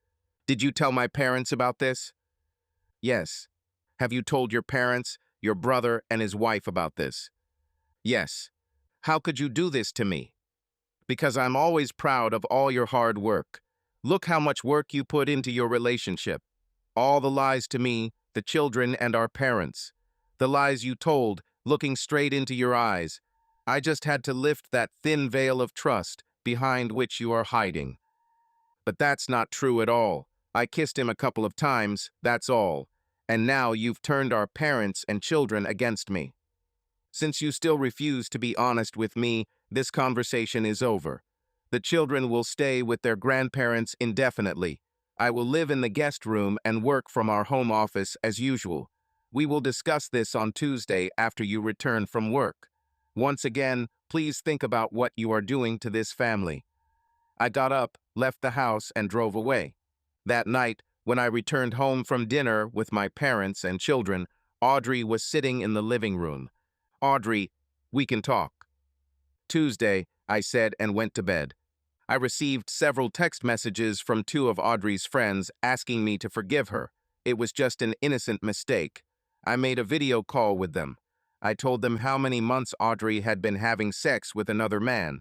"Did you tell my parents about this?" "Yes." "Have you told your parents, your brother and his wife about this?" "Yes." "How could you do this to me?" "Because I'm always proud of all your hard work. Look how much work you put into your relationship. All the lies to me, the children and our parents. The lies you told, looking straight into your eyes. I just had to lift that thin veil of trust behind which you are hiding. But that's not true at all. I kissed him a couple of times, that's all. And now you've turned our parents and children against me. Since you still refuse to be honest with me, this conversation is over. The children will stay with their grandparents indefinitely. I will live in the guest room and work from our home office as usual. We will discuss this on Tuesday after you return from work. Once again, please think about what you are doing to this family." I got up, left the house, and drove away. That night, when I returned home from dinner with my parents and children, Audrey was sitting in the living room. "Audrey, we can talk." "Tuesday," I said and went to bed. I received several text messages from two of Audrey's friends asking me to forgive her. It was just an innocent mistake. I made a video call with them. I told them how many months Audrey had been having sex with another man.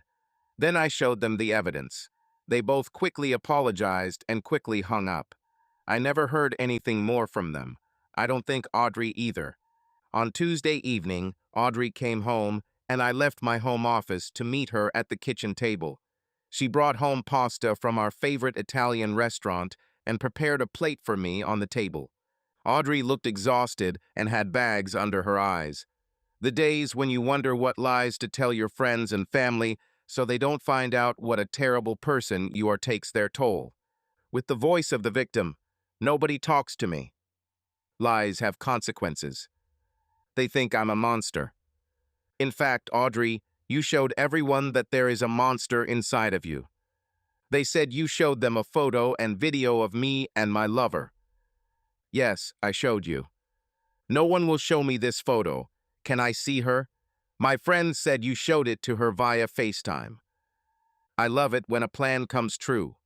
Then I showed them the evidence. They both quickly apologized and quickly hung up. I never heard anything more from them. I don't think Audrey either. On Tuesday evening, Audrey came home, and I left my home office to meet her at the kitchen table. She brought home pasta from our favorite Italian restaurant and prepared a plate for me on the table. Audrey looked exhausted and had bags under her eyes. The days when you wonder what lies to tell your friends and family so they don't find out what a terrible person you are takes their toll. With the voice of the victim, nobody talks to me. Lies have consequences. They think I'm a monster. In fact, Audrey, you showed everyone that there is a monster inside of you. They said you showed them a photo and video of me and my lover. Yes, I showed you. No one will show me this photo. Can I see her? My friend said you showed it to her via FaceTime. I love it when a plan comes true.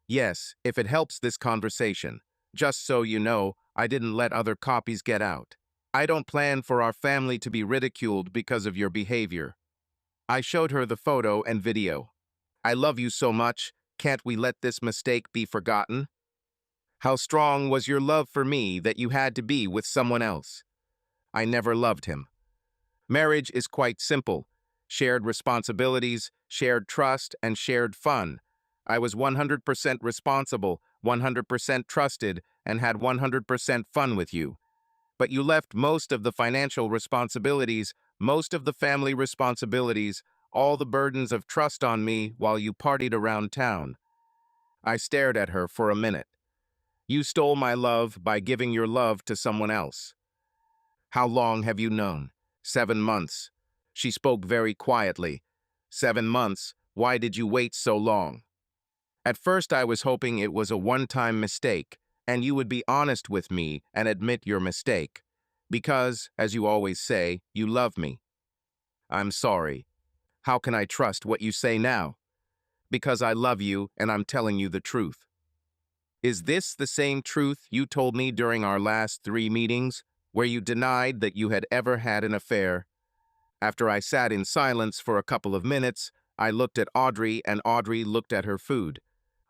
Yes, if it helps this conversation. Just so you know, I didn't let other copies get out. I don't plan for our family to be ridiculed because of your behavior. I showed her the photo and video. I love you so much, can't we let this mistake be forgotten? How strong was your love for me that you had to be with someone else? I never loved him. Marriage is quite simple. Shared responsibilities, shared trust, and shared fun. I was 100% responsible, 100% trusted, and had 100% fun with you. But you left most of the financial responsibilities, most of the family responsibilities, all the burdens of trust on me while you partied around town. I stared at her for a minute. You stole my love by giving your love to someone else. How long have you known? 7 months. She spoke very quietly. 7 months? Why did you wait so long? At first I was hoping it was a one-time mistake, and you would be honest with me and admit your mistake. Because, as you always say, you love me. I'm sorry. How can I trust what you say now? Because I love you and I'm telling you the truth. Is this the same truth you told me during our last 3 meetings, where you denied that you had ever had an affair? After I sat in silence for a couple of minutes, I looked at Audrey and Audrey looked at her food.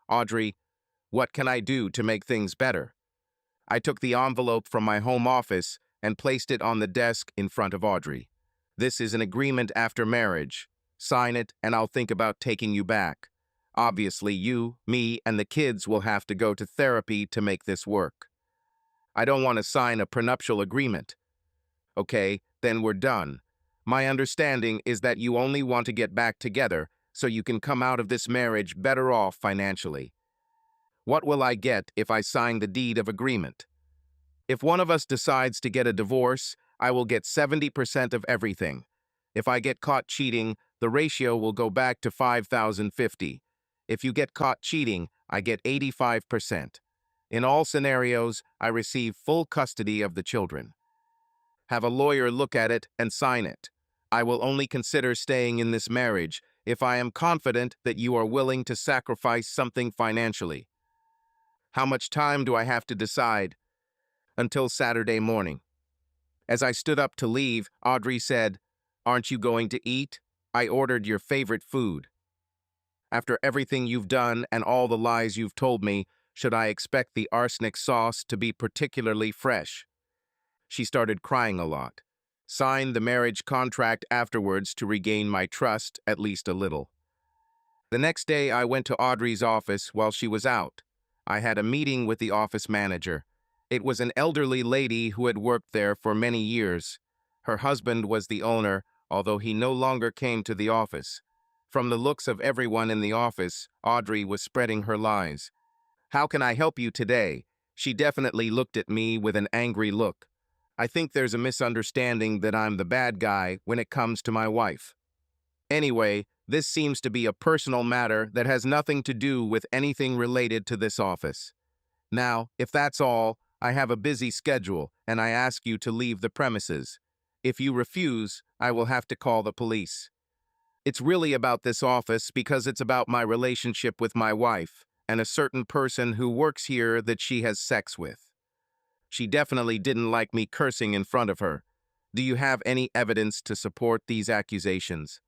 Audrey, what can I do to make things better? I took the envelope from my home office and placed it on the desk in front of Audrey. This is an agreement after marriage. Sign it and I'll think about taking you back. Obviously, you, me, and the kids will have to go to therapy to make this work. I don't want to sign a prenuptial agreement. Okay, then we're done. My understanding is that you only want to get back together so you can come out of this marriage better off financially. What will I get if I sign the deed of agreement? If one of us decides to get a divorce, I will get 70% of everything. If I get caught cheating, the ratio will go back to 5,050. If you get caught cheating, I get 85%. In all scenarios, I receive full custody of the children. Have a lawyer look at it and sign it. I will only consider staying in this marriage if I am confident that you are willing to sacrifice something financially. How much time do I have to decide? Until Saturday morning. As I stood up to leave, Audrey said, "Aren't you going to eat? I ordered your favorite food." After everything you've done and all the lies you've told me, should I expect the arsenic sauce to be particularly fresh? She started crying a lot. Signed the marriage contract afterwards to regain my trust at least a little. The next day I went to Audrey's office while she was out. I had a meeting with the office manager. It was an elderly lady who had worked there for many years. Her husband was the owner, although he no longer came to the office. From the looks of everyone in the office, Audrey was spreading her lies. "How can I help you today?" She definitely looked at me with an angry look. I think there's a misunderstanding that I'm the bad guy when it comes to my wife. Anyway, this seems to be a personal matter that has nothing to do with anything related to this office. Now, if that's all, I have a busy schedule and I ask you to leave the premises. If you refuse, I will have to call the police. It's really about this office because it's about my relationship with my wife and a certain person who works here that she has sex with. She definitely didn't like me cursing in front of her. Do you have any evidence to support these accusations?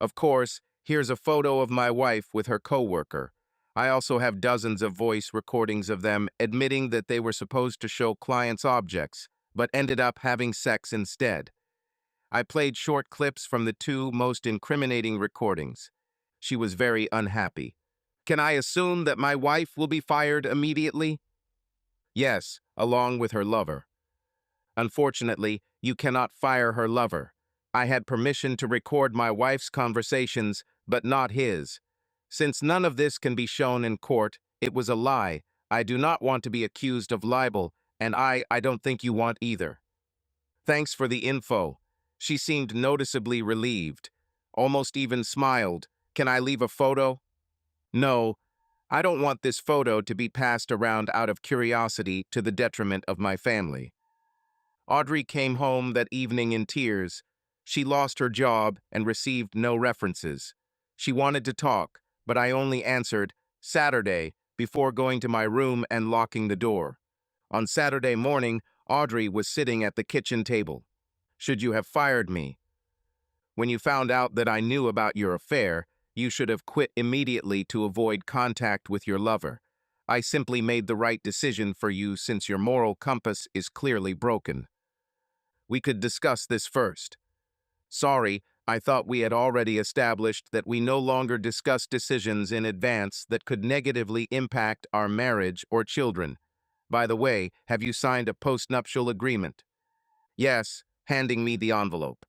Of course, here's a photo of my wife with her coworker. I also have dozens of voice recordings of them admitting that they were supposed to show clients objects, but ended up having sex instead. I played short clips from the two most incriminating recordings. She was very unhappy. Can I assume that my wife will be fired immediately? Yes, along with her lover. Unfortunately, you cannot fire her lover. I had permission to record my wife's conversations, but not his. Since none of this can be shown in court, it was a lie. I do not want to be accused of libel, and I don't think you want either. Thanks for the info. She seemed noticeably relieved, almost even smiled. Can I leave a photo? No, I don't want this photo to be passed around out of curiosity to the detriment of my family. Audrey came home that evening in tears. She lost her job and received no references. She wanted to talk, but I only answered, Saturday, before going to my room and locking the door. On Saturday morning, Audrey was sitting at the kitchen table. Should you have fired me? When you found out that I knew about your affair, you should have quit immediately to avoid contact with your lover. I simply made the right decision for you since your moral compass is clearly broken. We could discuss this first. Sorry, I thought we had already established that we no longer discuss decisions in advance that could negatively impact our marriage or children. By the way, have you signed a postnuptial agreement? Yes, handing me the envelope.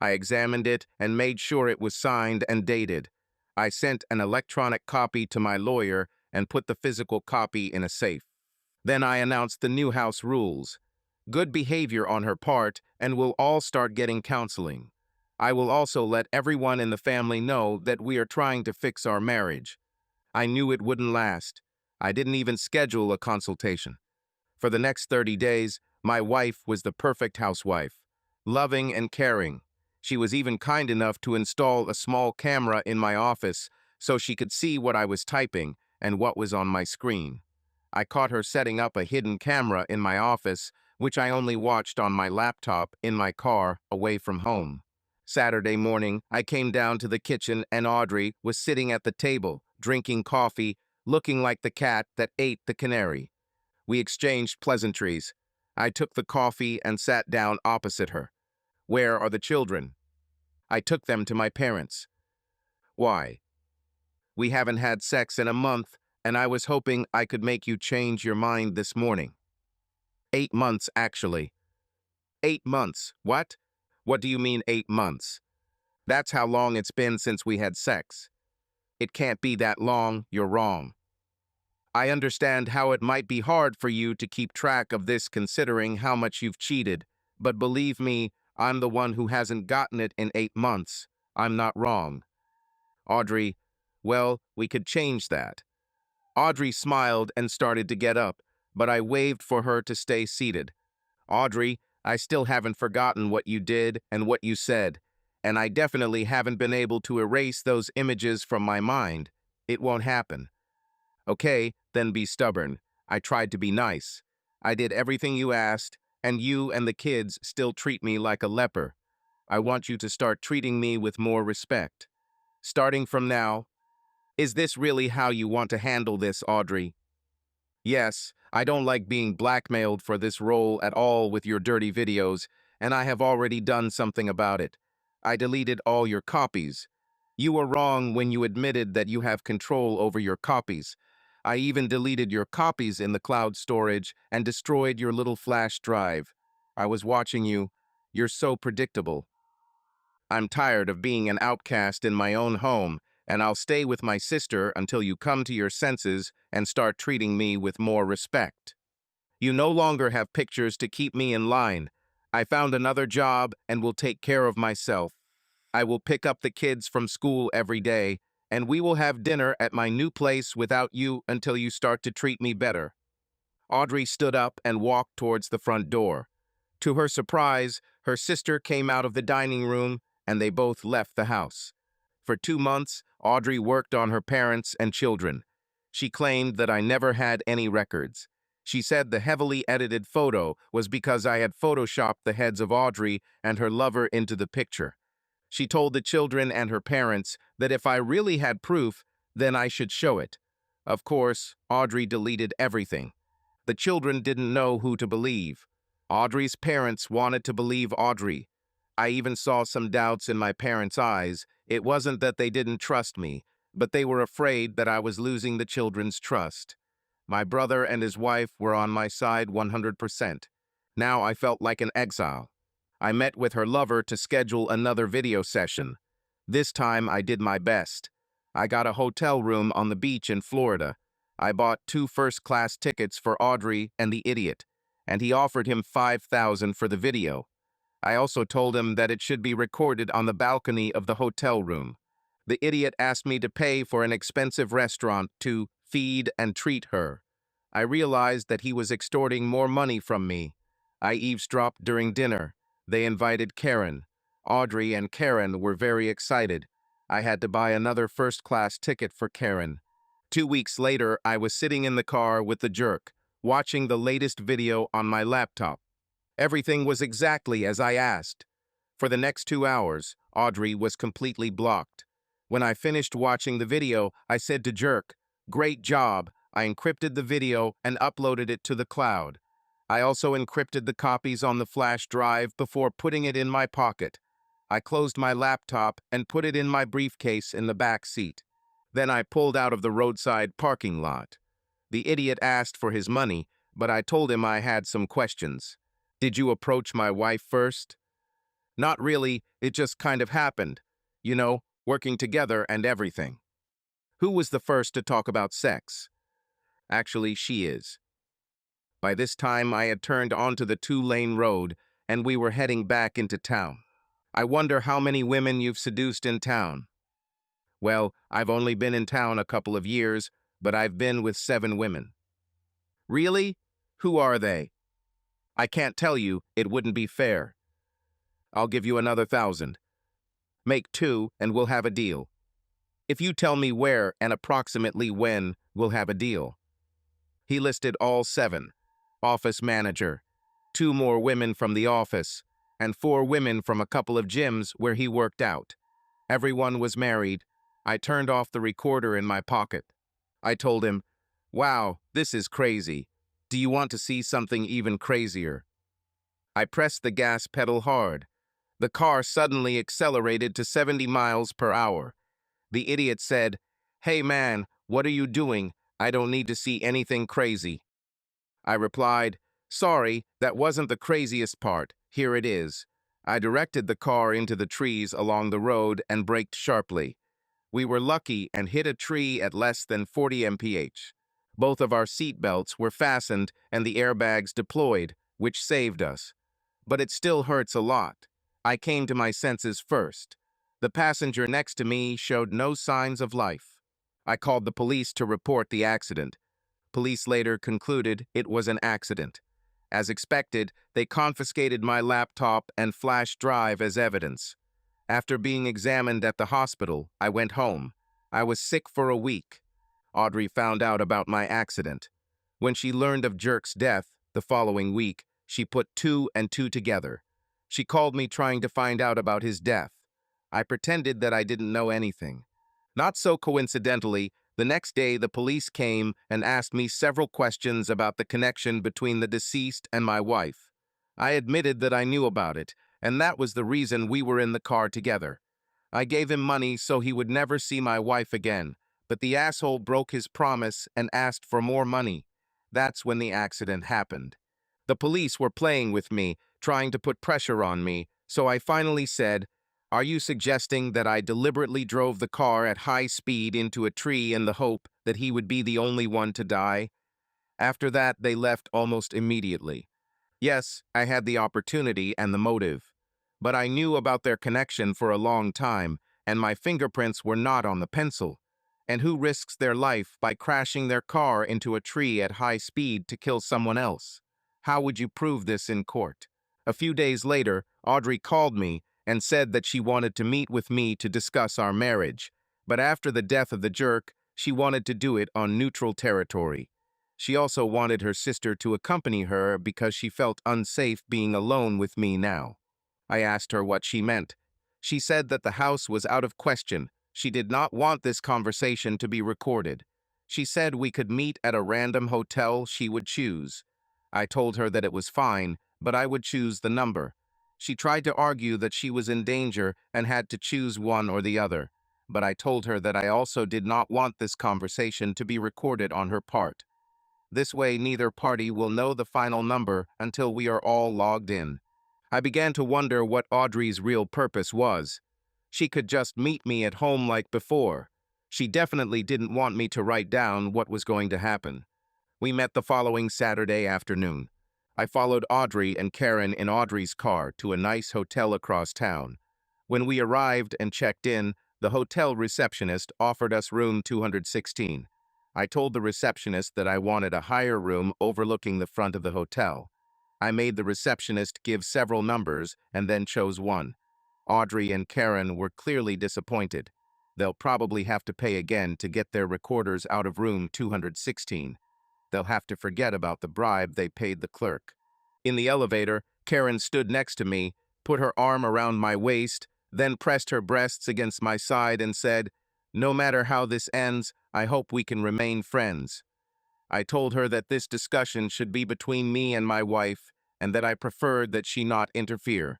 I examined it and made sure it was signed and dated. I sent an electronic copy to my lawyer and put the physical copy in a safe. Then I announced the new house rules. Good behavior on her part, and we'll all start getting counseling. I will also let everyone in the family know that we are trying to fix our marriage. I knew it wouldn't last. I didn't even schedule a consultation. For the next 30 days, my wife was the perfect housewife, loving and caring. She was even kind enough to install a small camera in my office so she could see what I was typing and what was on my screen. I caught her setting up a hidden camera in my office, which I only watched on my laptop in my car away from home. Saturday morning, I came down to the kitchen and Audrey was sitting at the table, drinking coffee, looking like the cat that ate the canary. We exchanged pleasantries. I took the coffee and sat down opposite her. Where are the children? I took them to my parents. Why? We haven't had sex in a month, and I was hoping I could make you change your mind this morning. 8 months, actually. 8 months, what? What do you mean 8 months? That's how long it's been since we had sex. It can't be that long, you're wrong. I understand how it might be hard for you to keep track of this considering how much you've cheated, but believe me, I'm the one who hasn't gotten it in 8 months. I'm not wrong. Audrey, well, we could change that. Audrey smiled and started to get up, but I waved for her to stay seated. Audrey, I still haven't forgotten what you did and what you said, and I definitely haven't been able to erase those images from my mind. It won't happen. Okay, then be stubborn. I tried to be nice. I did everything you asked, and you and the kids still treat me like a leper. I want you to start treating me with more respect. Starting from now, is this really how you want to handle this, Audrey? Yes, I don't like being blackmailed for this role at all with your dirty videos, and I have already done something about it. I deleted all your copies. You were wrong when you admitted that you have control over your copies. I even deleted your copies in the cloud storage and destroyed your little flash drive. I was watching you. You're so predictable. I'm tired of being an outcast in my own home, and I'll stay with my sister until you come to your senses and start treating me with more respect. You no longer have pictures to keep me in line. I found another job and will take care of myself. I will pick up the kids from school every day, and we will have dinner at my new place without you until you start to treat me better. Audrey stood up and walked towards the front door. To her surprise, her sister came out of the dining room, and they both left the house. For 2 months, Audrey worked on her parents and children. She claimed that I never had any records. She said the heavily edited photo was because I had photoshopped the heads of Audrey and her lover into the picture. She told the children and her parents that if I really had proof, then I should show it. Of course, Audrey deleted everything. The children didn't know who to believe. Audrey's parents wanted to believe Audrey. I even saw some doubts in my parents' eyes. It wasn't that they didn't trust me, but they were afraid that I was losing the children's trust. My brother and his wife were on my side 100%. Now I felt like an exile. I met with her lover to schedule another video session. This time I did my best. I got a hotel room on the beach in Florida. I bought 2 first-class tickets for Audrey and the idiot, and he offered him $5,000 for the video. I also told him that it should be recorded on the balcony of the hotel room. The idiot asked me to pay for an expensive restaurant to feed and treat her. I realized that he was extorting more money from me. I eavesdropped during dinner. They invited Karen. Audrey and Karen were very excited. I had to buy another first-class ticket for Karen. 2 weeks later, I was sitting in the car with the jerk, watching the latest video on my laptop. Everything was exactly as I asked. For the next 2 hours, Audrey was completely blocked. When I finished watching the video, I said to Jerk, "Great job." I encrypted the video and uploaded it to the cloud. I also encrypted the copies on the flash drive before putting it in my pocket. I closed my laptop and put it in my briefcase in the back seat. Then I pulled out of the roadside parking lot. The idiot asked for his money, but I told him I had some questions. "Did you approach my wife first?" "Not really, it just kind of happened. You know, working together and everything." "Who was the first to talk about sex?" "Actually, she is." By this time, I had turned onto the 2-lane road, and we were heading back into town. "I wonder how many women you've seduced in town." "Well, I've only been in town a couple of years, but I've been with 7 women." "Really? Who are they?" "I can't tell you, it wouldn't be fair." "I'll give you another 1,000. Make 2, and we'll have a deal. If you tell me where and approximately when, we'll have a deal." He listed all 7. Office manager, 2 more women from the office, and 4 women from a couple of gyms where he worked out. Everyone was married. I turned off the recorder in my pocket. I told him, "Wow, this is crazy. Do you want to see something even crazier?" I pressed the gas pedal hard. The car suddenly accelerated to 70 miles per hour. The idiot said, "Hey man, what are you doing? I don't need to see anything crazy." I replied, "Sorry, that wasn't the craziest part. Here it is." I directed the car into the trees along the road and braked sharply. We were lucky and hit a tree at less than 40 mph. Both of our seat belts were fastened and the airbags deployed, which saved us. But it still hurts a lot. I came to my senses first. The passenger next to me showed no signs of life. I called the police to report the accident. Police later concluded it was an accident. As expected, they confiscated my laptop and flash drive as evidence. After being examined at the hospital, I went home. I was sick for a week. Audrey found out about my accident. When she learned of Jerk's death the following week, she put 2 and 2 together. She called me trying to find out about his death. I pretended that I didn't know anything. Not so coincidentally, the next day the police came and asked me several questions about the connection between the deceased and my wife. I admitted that I knew about it, and that was the reason we were in the car together. I gave him money so he would never see my wife again, but the asshole broke his promise and asked for more money. That's when the accident happened. The police were playing with me, trying to put pressure on me, so I finally said, "Are you suggesting that I deliberately drove the car at high speed into a tree in the hope that he would be the only one to die?" After that, they left almost immediately. Yes, I had the opportunity and the motive. But I knew about their connection for a long time, and my fingerprints were not on the pencil. And who risks their life by crashing their car into a tree at high speed to kill someone else? How would you prove this in court? A few days later, Audrey called me and said that she wanted to meet with me to discuss our marriage. But after the death of the jerk, she wanted to do it on neutral territory. She also wanted her sister to accompany her because she felt unsafe being alone with me now. I asked her what she meant. She said that the house was out of question. She did not want this conversation to be recorded. She said we could meet at a random hotel she would choose. I told her that it was fine, but I would choose the number. She tried to argue that she was in danger and had to choose one or the other, but I told her that I also did not want this conversation to be recorded on her part. This way, neither party will know the final number until we are all logged in. I began to wonder what Audrey's real purpose was. She could just meet me at home like before. She definitely didn't want me to write down what was going to happen. We met the following Saturday afternoon. I followed Audrey and Karen in Audrey's car to a nice hotel across town. When we arrived and checked in, the hotel receptionist offered us room 216. I told the receptionist that I wanted a higher room overlooking the front of the hotel. I made the receptionist give several numbers and then chose one. Audrey and Karen were clearly disappointed. They'll probably have to pay again to get their recorders out of room 216. They'll have to forget about the bribe they paid the clerk. In the elevator, Karen stood next to me, put her arm around my waist, then pressed her breasts against my side and said, "No matter how this ends, I hope we can remain friends." I told her that this discussion should be between me and my wife, and that I preferred that she not interfere.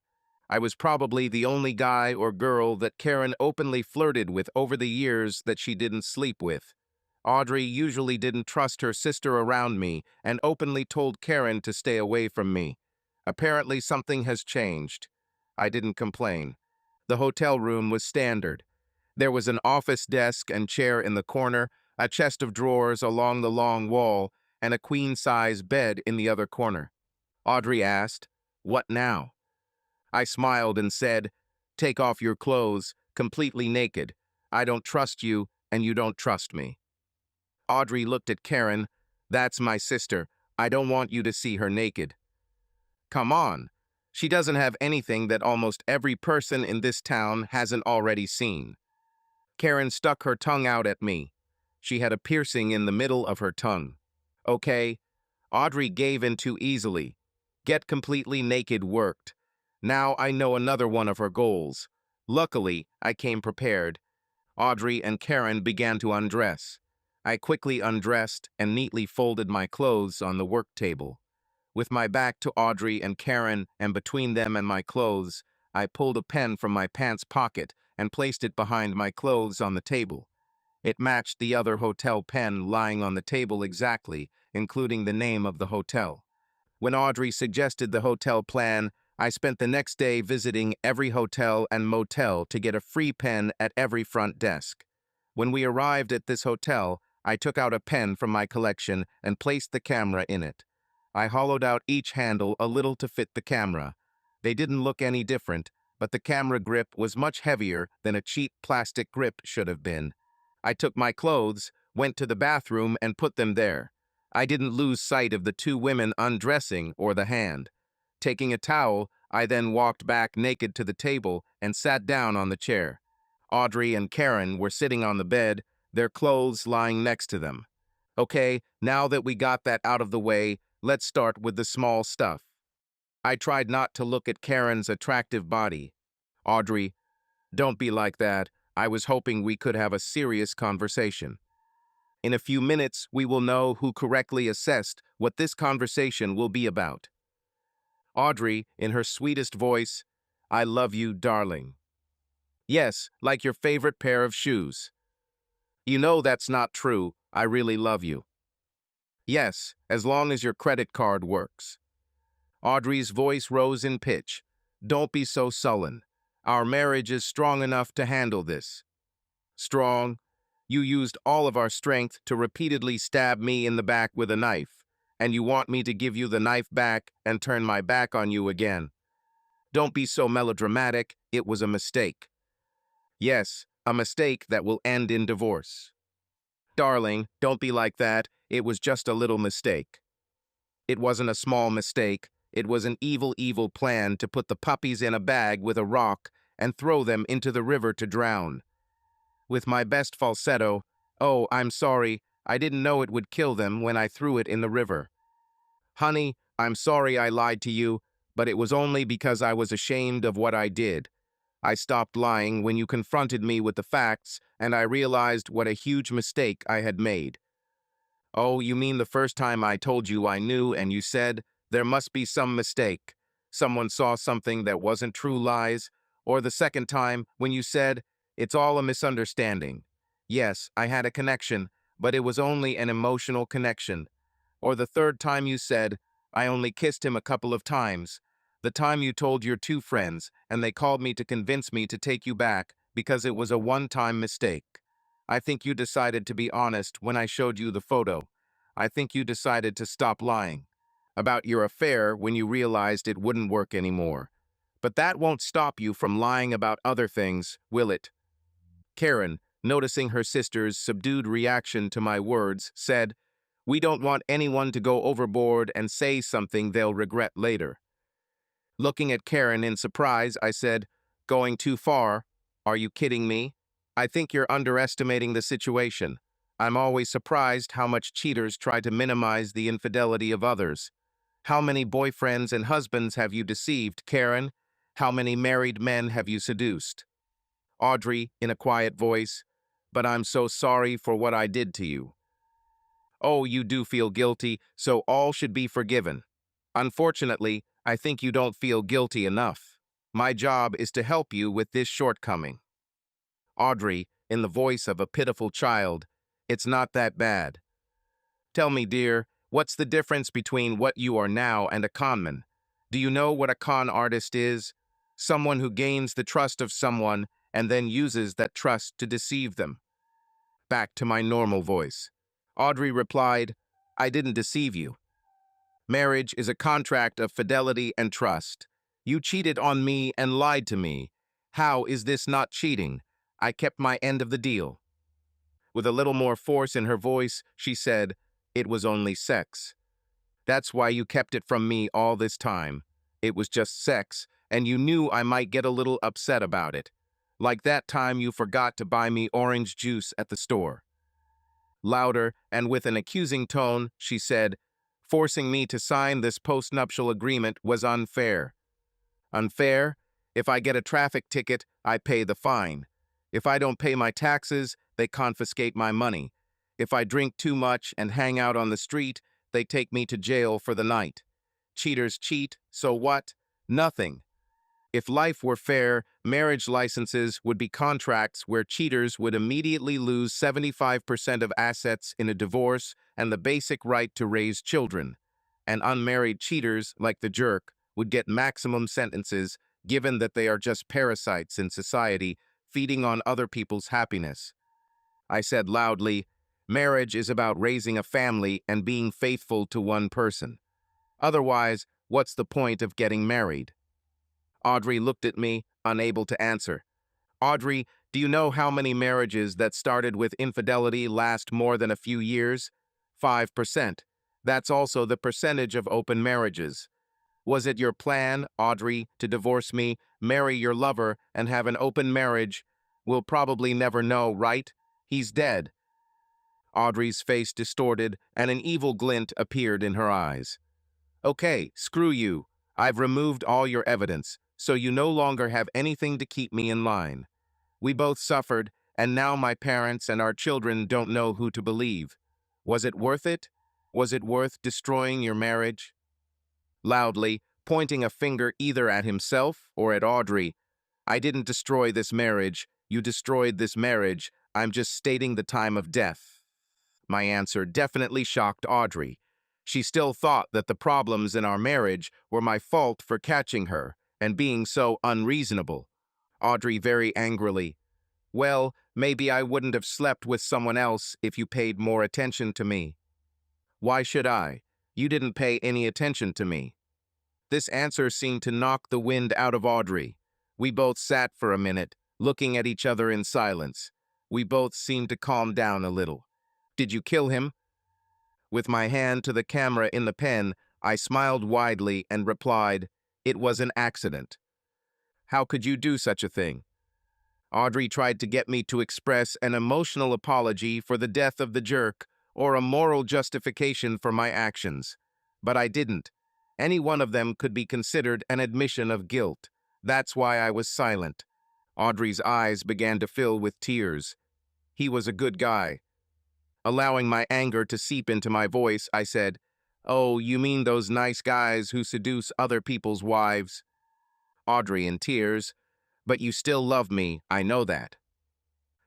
I was probably the only guy or girl that Karen openly flirted with over the years that she didn't sleep with. Audrey usually didn't trust her sister around me and openly told Karen to stay away from me. Apparently something has changed. I didn't complain. The hotel room was standard. There was an office desk and chair in the corner, a chest of drawers along the long wall, and a queen-size bed in the other corner. Audrey asked, "What now?" I smiled and said, "Take off your clothes, completely naked. I don't trust you, and you don't trust me." Audrey looked at Karen. "That's my sister. I don't want you to see her naked." Come on. She doesn't have anything that almost every person in this town hasn't already seen. Karen stuck her tongue out at me. She had a piercing in the middle of her tongue. Okay, Audrey gave in too easily. Get completely naked worked. Now I know another one of her goals. Luckily, I came prepared. Audrey and Karen began to undress. I quickly undressed and neatly folded my clothes on the work table. With my back to Audrey and Karen and between them and my clothes, I pulled a pen from my pants pocket and placed it behind my clothes on the table. It matched the other hotel pen lying on the table exactly, including the name of the hotel. When Audrey suggested the hotel plan, I spent the next day visiting every hotel and motel to get a free pen at every front desk. When we arrived at this hotel, I took out a pen from my collection and placed the camera in it. I hollowed out each handle a little to fit the camera. They didn't look any different, but the camera grip was much heavier than a cheap plastic grip should have been. I took my clothes, went to the bathroom, and put them there. I didn't lose sight of the two women undressing or the hand. Taking a towel, I then walked back naked to the table and sat down on the chair. Audrey and Karen were sitting on the bed, their clothes lying next to them. Okay, now that we got that out of the way, let's start with the small stuff. I tried not to look at Karen's attractive body. "Audrey, don't be like that. I was hoping we could have a serious conversation." In a few minutes, we will know who correctly assessed what this conversation will be about. Audrey, in her sweetest voice, "I love you, darling." "Yes, like your favorite pair of shoes." "You know that's not true. I really love you." "Yes, as long as your credit card works." Audrey's voice rose in pitch. "Don't be so sullen. Our marriage is strong enough to handle this." "Strong? You used all of our strength to repeatedly stab me in the back with a knife, and you want me to give you the knife back and turn my back on you again. Don't be so melodramatic. It was a mistake." "Yes, a mistake that will end in divorce." "Darling, don't be like that. It was just a little mistake." "It wasn't a small mistake. It was an evil, evil plan to put the puppies in a bag with a rock and throw them into the river to drown. With my best falsetto, "Oh, I'm sorry, I didn't know it would kill them when I threw it in the river. Honey, I'm sorry I lied to you, but it was only because I was ashamed of what I did. I stopped lying when you confronted me with the facts, and I realized what a huge mistake I had made." "Oh, you mean the first time I told you I knew and you said, there must be some mistake. Someone saw something that wasn't true lies? Or the second time when you said, it's all a misunderstanding? Yes, I had a connection, but it was only an emotional connection. Or the third time you said, I only kissed him a couple of times. The time you told your two friends, and they called me to convince me to take you back because it was a one-time mistake. I think you decided to be honest when I showed you the photo. I think you decided to stop lying about your affair when you realized it wouldn't work anymore. But that won't stop you from lying about other things, will it?" Karen, noticing her sister's subdued reaction to my words, said, "We don't want anyone to go overboard and say something they'll regret later." Looking at Karen in surprise, I said, "Going too far? Are you kidding me? I think you're underestimating the situation. I'm always surprised how much cheaters try to minimize the infidelity of others. How many boyfriends and husbands have you deceived, Karen? How many married men have you seduced?" Audrey, in a quiet voice, "But I'm so sorry for what I did to you." "Oh, you do feel guilty, so all should be forgiven. Unfortunately, I think you don't feel guilty enough. My job is to help you with this shortcoming." Audrey, in the voice of a pitiful child, "It's not that bad. Tell me, dear, what's the difference between what you are now and a conman? Do you know what a con artist is? Someone who gains the trust of someone and then uses that trust to deceive them." Back to my normal voice. Audrey replied, "I didn't deceive you. Marriage is a contract of fidelity and trust. You cheated on me and lied to me. How is this not cheating? I kept my end of the deal." With a little more force in her voice, she said, "It was only sex. That's why you kept it from me all this time. It was just sex, and you knew I might get a little upset about it. Like that time you forgot to buy me orange juice at the store." Louder and with an accusing tone, she said, "Forcing me to sign this postnuptial agreement was unfair." "Unfair? If I get a traffic ticket, I pay the fine. If I don't pay my taxes, they confiscate my money. If I drink too much and hang out on the street, they take me to jail for the night. Cheaters cheat, so what? Nothing. If life were fair, marriage licenses would be contracts where cheaters would immediately lose 75% of assets in a divorce and the basic right to raise children. And unmarried cheaters, like the jerk, would get maximum sentences given that they are just parasites in society, feeding on other people's happiness." I said loudly, "Marriage is about raising a family and being faithful to one person. Otherwise, what's the point of getting married?" Audrey looked at me, unable to answer. "Audrey, do you know how many marriages that started with infidelity last more than a few years? 5%. That's also the percentage of open marriages. Was it your plan, Audrey, to divorce me, marry your lover, and have an open marriage? We'll probably never know, right? He's dead." Audrey's face distorted, and an evil glint appeared in her eyes. "Okay, screw you. I've removed all your evidence, so you no longer have anything to keep me in line. We both suffered, and now my parents and our children don't know who to believe. Was it worth it? Was it worth destroying your marriage?" Loudly, pointing a finger either at himself or at Audrey, "I didn't destroy this marriage. You destroyed this marriage. I'm just stating the time of death." My answer definitely shocked Audrey. She still thought that the problems in our marriage were my fault for catching her and being so unreasonable. Audrey very angrily, "Well, maybe I wouldn't have slept with someone else if you paid more attention to me." "Why should I? You didn't pay any attention to me." This answer seemed to knock the wind out of Audrey. We both sat for a minute, looking at each other in silence. We both seemed to calm down a little. "Did you kill him?" With my hand to the camera in the pen, I smiled widely and replied, "It was an accident." "How could you do such a thing?" Audrey tried to get me to express an emotional apology for the death of the jerk or a moral justification for my actions. But I didn't. Any one of them could be considered an admission of guilt. That's why I was silent. Audrey's eyes began to fill with tears. He was a good guy. Allowing my anger to seep into my voice, I said, "Oh, you mean those nice guys who seduce other people's wives?" Audrey in tears, "But you still love me, I know that."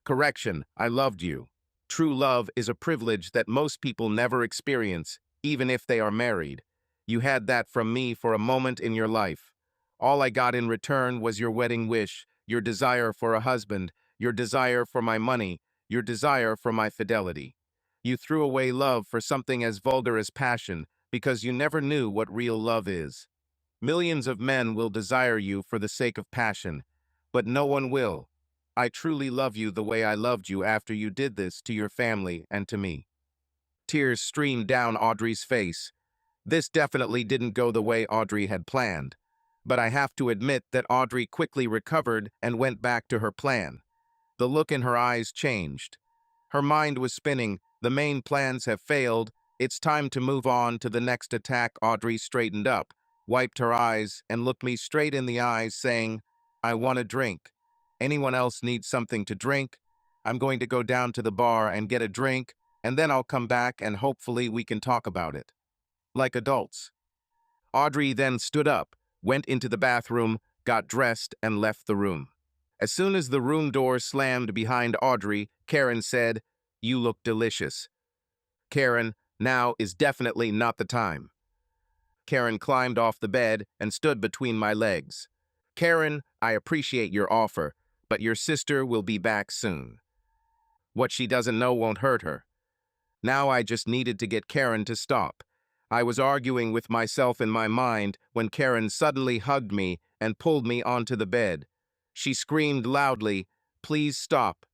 Correction, I loved you. True love is a privilege that most people never experience, even if they are married. You had that from me for a moment in your life. All I got in return was your wedding wish, your desire for a husband, your desire for my money, your desire for my fidelity. You threw away love for something as vulgar as passion because you never knew what real love is. Millions of men will desire you for the sake of passion, but no one will. I truly love you the way I loved you after you did this to your family and to me. Tears streamed down Audrey's face. This definitely didn't go the way Audrey had planned. But I have to admit that Audrey quickly recovered and went back to her plan. The look in her eyes changed. Her mind was spinning. The main plans have failed. It's time to move on to the next attack. Audrey straightened up, wiped her eyes, and looked me straight in the eyes, saying, "I want a drink. Anyone else needs something to drink? I'm going to go down to the bar and get a drink, and then I'll come back and hopefully we can talk about it. Like adults." Audrey then stood up, went into the bathroom, got dressed, and left the room. As soon as the room door slammed behind Audrey, Karen said, "You look delicious." Karen, now is definitely not the time. Karen climbed off the bed and stood between my legs. "Karen, I appreciate your offer, but your sister will be back soon. What she doesn't know won't hurt her." Now I just needed to get Karen to stop. I was arguing with myself in my mind when Karen suddenly hugged me and pulled me onto the bed. She screamed loudly, "Please stop."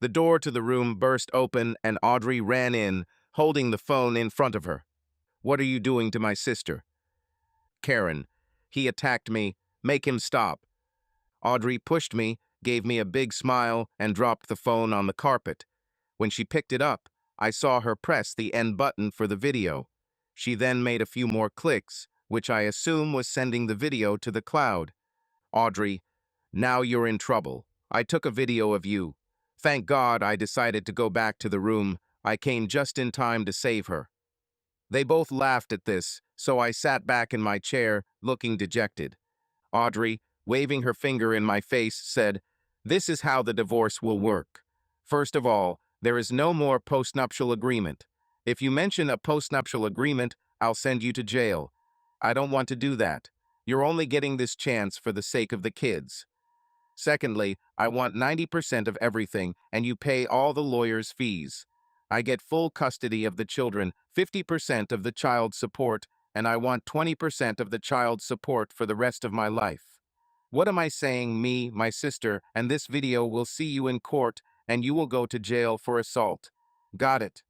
The door to the room burst open and Audrey ran in, holding the phone in front of her. "What are you doing to my sister?" "Karen, he attacked me. Make him stop." Audrey pushed me, gave me a big smile, and dropped the phone on the carpet. When she picked it up, I saw her press the end button for the video. She then made a few more clicks, which I assume was sending the video to the cloud. "Audrey, now you're in trouble. I took a video of you. Thank God I decided to go back to the room. I came just in time to save her." They both laughed at this, so I sat back in my chair, looking dejected. Audrey, waving her finger in my face, said, "This is how the divorce will work. First of all, there is no more postnuptial agreement. If you mention a postnuptial agreement, I'll send you to jail. I don't want to do that. You're only getting this chance for the sake of the kids. Secondly, I want 90% of everything, and you pay all the lawyer's fees. I get full custody of the children, 50% of the child support, and I want 20% of the child support for the rest of my life. What am I saying? Me, my sister, and this video will see you in court, and you will go to jail for assault. Got it?"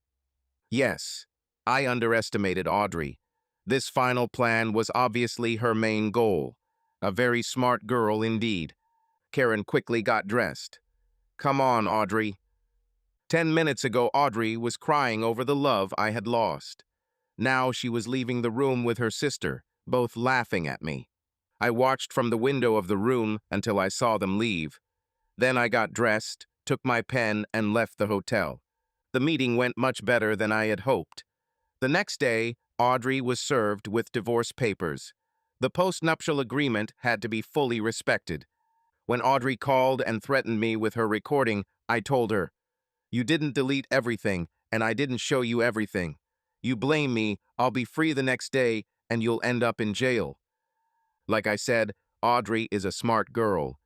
Yes, I underestimated Audrey. This final plan was obviously her main goal. A very smart girl indeed. Karen quickly got dressed. "Come on, Audrey." 10 minutes ago, Audrey was crying over the love I had lost. Now she was leaving the room with her sister, both laughing at me. I watched from the window of the room until I saw them leave. Then I got dressed, took my pen, and left the hotel. The meeting went much better than I had hoped. The next day, Audrey was served with divorce papers. The postnuptial agreement had to be fully respected. When Audrey called and threatened me with her recording, I told her, "You didn't delete everything, and I didn't show you everything. You blame me, I'll be free the next day, and you'll end up in jail." Like I said, Audrey is a smart girl.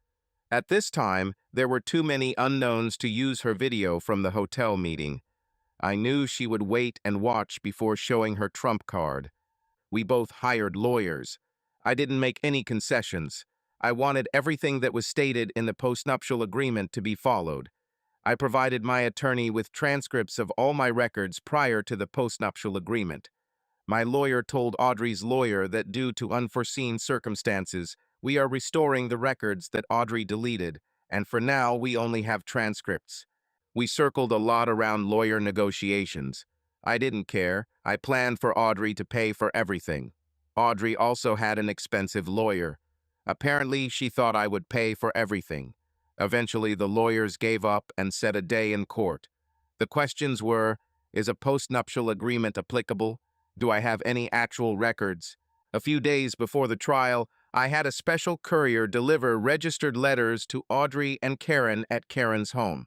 At this time, there were too many unknowns to use her video from the hotel meeting. I knew she would wait and watch before showing her trump card. We both hired lawyers. I didn't make any concessions. I wanted everything that was stated in the postnuptial agreement to be followed. I provided my attorney with transcripts of all my records prior to the postnuptial agreement. My lawyer told Audrey's lawyer that due to unforeseen circumstances, we are restoring the records that Audrey deleted, and for now we only have transcripts. We circled a lot around lawyer negotiations. I didn't care. I planned for Audrey to pay for everything. Audrey also had an expensive lawyer. Apparently, she thought I would pay for everything. Eventually, the lawyers gave up and set a day in court. The questions were, is a postnuptial agreement applicable? Do I have any actual records? A few days before the trial, I had a special courier deliver registered letters to Audrey and Karen at Karen's home.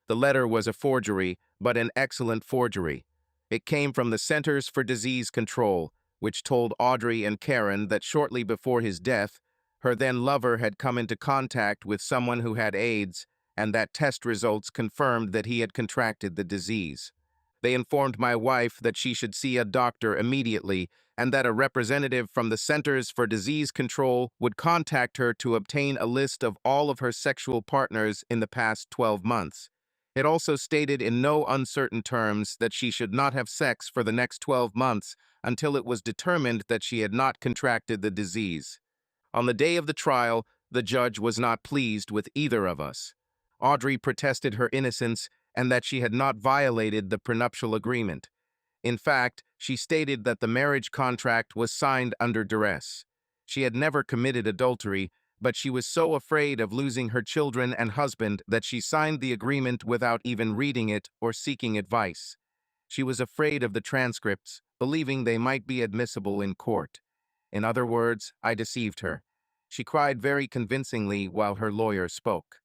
The letter was a forgery, but an excellent forgery. It came from the Centers for Disease Control, which told Audrey and Karen that shortly before his death, her then lover had come into contact with someone who had AIDS, and that test results confirmed that he had contracted the disease. They informed my wife that she should see a doctor immediately and that a representative from the Centers for Disease Control would contact her to obtain a list of all of her sexual partners in the past 12 months. It also stated in no uncertain terms that she should not have sex for the next 12 months until it was determined that she had not contracted the disease. On the day of the trial, the judge was not pleased with either of us. Audrey protested her innocence and that she had not violated the prenuptial agreement. In fact, she stated that the marriage contract was signed under duress. She had never committed adultery, but she was so afraid of losing her children and husband that she signed the agreement without even reading it or seeking advice. She was afraid of the transcripts, believing they might be admissible in court. In other words, I deceived her. She cried very convincingly while her lawyer spoke.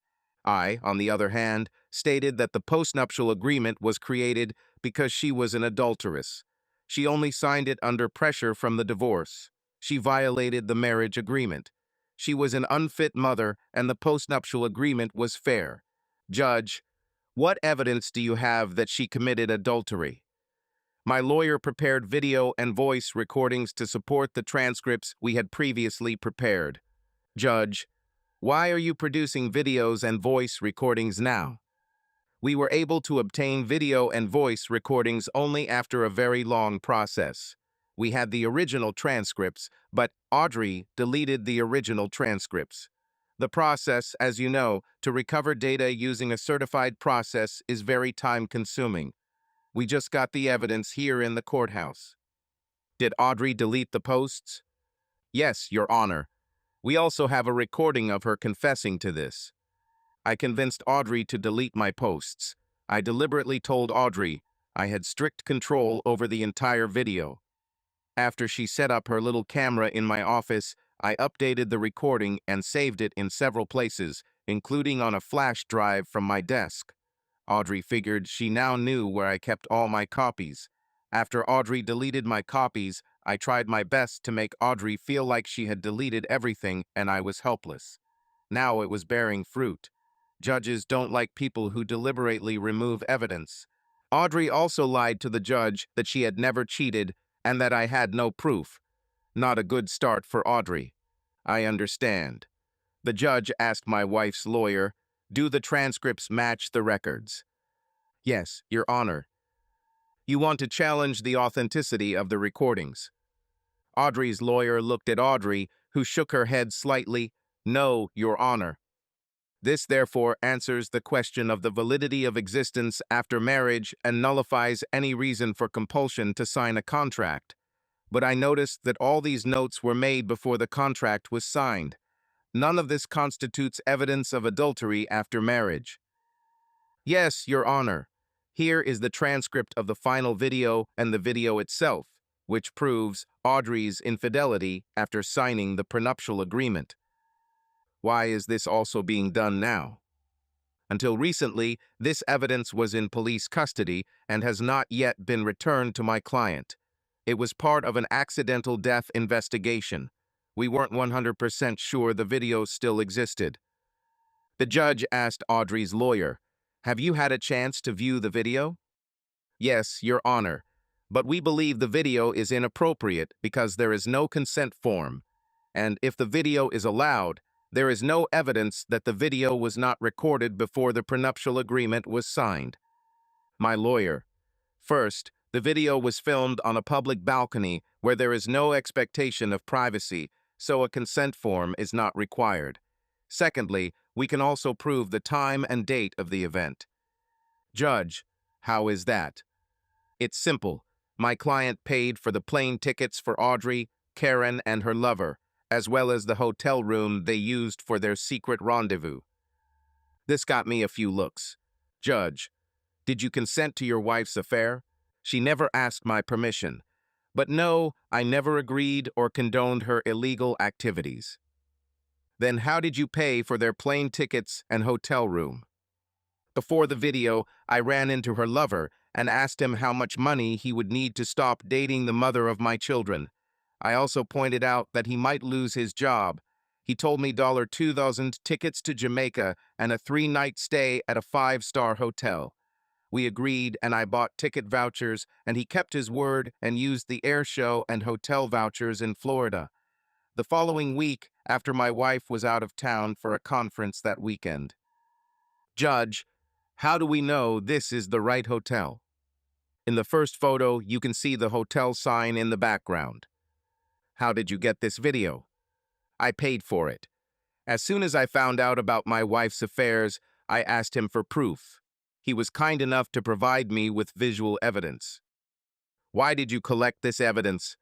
I, on the other hand, stated that the postnuptial agreement was created because she was an adulteress. She only signed it under pressure from the divorce. She violated the marriage agreement. She was an unfit mother, and the postnuptial agreement was fair. Judge, what evidence do you have that she committed adultery? My lawyer prepared video and voice recordings to support the transcripts we had previously prepared. Judge, why are you producing videos and voice recordings now? We were able to obtain video and voice recordings only after a very long process. We had the original transcripts, but Audrey deleted the original transcripts. The process, as you know, to recover data using a certified process is very time-consuming. We just got the evidence here in the courthouse. Did Audrey delete the posts? Yes, Your Honor. We also have a recording of her confessing to this. I convinced Audrey to delete my posts. I deliberately told Audrey I had strict control over the entire video. After she set up her little camera in my office, I updated the recording and saved it in several places, including on a flash drive from my desk. Audrey figured she now knew where I kept all my copies. After Audrey deleted my copies, I tried my best to make Audrey feel like she had deleted everything and I was helpless. Now it was bearing fruit. Judges don't like people who deliberately remove evidence. Audrey also lied to the judge that she had never cheated and that I had no proof. Not a good start for Audrey. I understand. The judge asked my wife's lawyer, do the transcripts match the records? Yes, Your Honor. You want to challenge the authenticity of the recordings. Audrey's lawyer looked at Audrey, who shook her head slightly. No, Your Honor. This therefore answers the question of the validity of existence after marriage and nullifies any reason for compulsion to sign a contract. But I noticed that all these notes were made before the contract was signed. None of this constitutes evidence of adultery after marriage. Yes, Your Honor. Here is the transcript of the final video and the video itself, which proves Audrey's infidelity after signing the prenuptial agreement. Why is this also being done now? Until recently, this evidence was in police custody and has not yet been returned to my client. It was part of an accidental death investigation. We weren't 100% sure the video still existed. The judge asked Audrey's lawyer, have you had a chance to view the video? Yes, Your Honor, but we believe the video is inappropriate because there is no consent form, and if the video is allowed, there is no evidence that the video was not recorded before the prenuptial agreement was signed. My lawyer. First, The video was filmed on a public balcony where there is no expectation of privacy, so a consent form is not required. Secondly, we can also prove the time and date of the event. Judge, how is that? It's simple. My client paid for the plane tickets for Audrey, Karen, and her lover, as well as the hotel room they used for their secret rendezvous. This got me a few looks. Judge, did you consent to your wife's affair? She never asked my permission. But no, I never agreed or condoned her illegal activities. Then how did you pay for their plane tickets and hotel room? Before the video, I ran into her lover and asked him how much money he would need to stop dating the mother of my children. I also pointed out that he might lose his job. He told me $2,000 tickets to Jamaica and a 3-night stay at a 5-star hotel. We agreed and I bought ticket vouchers and he kept his word and used the air show and hotel vouchers in Florida. The following week, after my wife was out of town for a conference that weekend. Judge, how do we know this is the right hotel? In the first photo, you can see the hotel sign in the background. How did you get this video? I paid for it. As soon as I found out about my wife's affairs, I asked him for proof. He was kind enough to provide me with visual evidence. Why did you collect this evidence?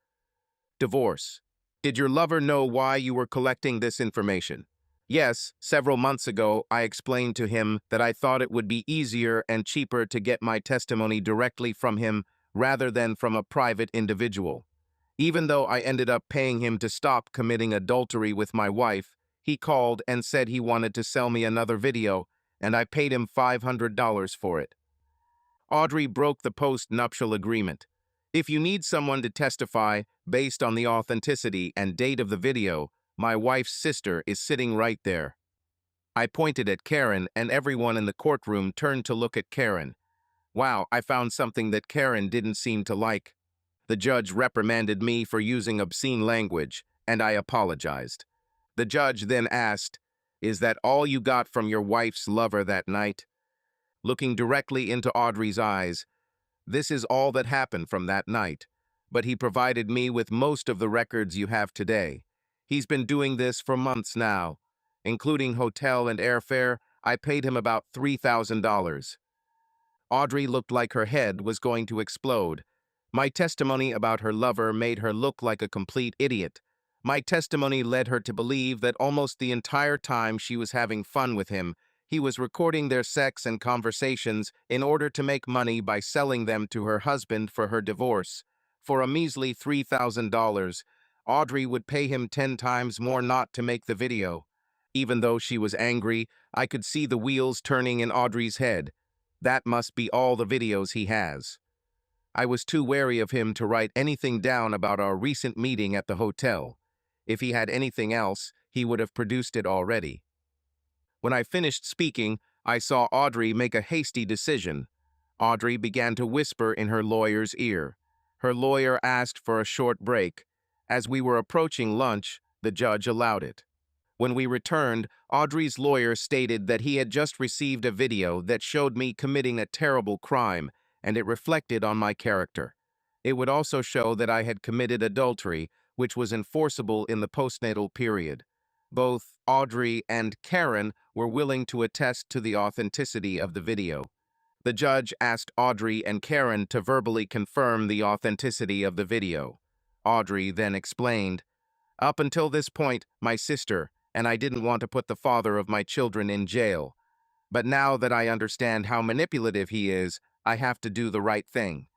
Divorce. Did your lover know why you were collecting this information? Yes, several months ago, I explained to him that I thought it would be easier and cheaper to get my testimony directly from him rather than from a private individual. Even though I ended up paying him to stop committing adultery with my wife, he called and said he wanted to sell me another video, and I paid him $500 for it. Audrey broke the post-nuptial agreement. If you need someone to testify based on the authenticity and date of the video, my wife's sister is sitting right there. I pointed at Karen, and everyone in the courtroom turned to look at Karen. Wow, I found something that Karen didn't seem to like. The judge reprimanded me for using obscene language, and I apologized. The judge then asked, "Is that all you got from your wife's lover that night?" Looking directly into Audrey's eyes, this is all that happened from that night, but he provided me with most of the records you have today. He's been doing this for months now. Including hotel and airfare, I paid him about $3,000. Audrey looked like her head was going to explode. My testimony about her lover made her look like a complete idiot. My testimony led her to believe that almost the entire time she was having fun with him, he was recording their sex and conversations in order to make money by selling them to her husband for her divorce. For a measly $3,000, Audrey would pay him 10 times more not to make the video. Even though she was angry, I could see the wheels turning in Audrey's head. That must be all the videos he has. I was too wary of him to write anything down about our recent meeting at the hotel. If he had anything else, he would have produced it already. When I finished speaking, I saw Audrey make a hasty decision. Audrey began to whisper in her lawyer's ear. Her lawyer asked for a short break. As we were approaching lunch, the judge allowed it. When we returned, Audrey's lawyer stated that he had just received a video that showed me committing a terrible crime, and it reflected on my character. It would also show that I had committed adultery, which was enforceable in the postnatal period. Both Audrey and Karen were willing to attest to the authenticity of the video. The judge asked Audrey and Karen to verbally confirm the authenticity of the video. Audrey then explained, "Up until this point, my sister, and I didn't want to put the father of my children in jail. But now that I understand how manipulative he is, I have to do the right thing."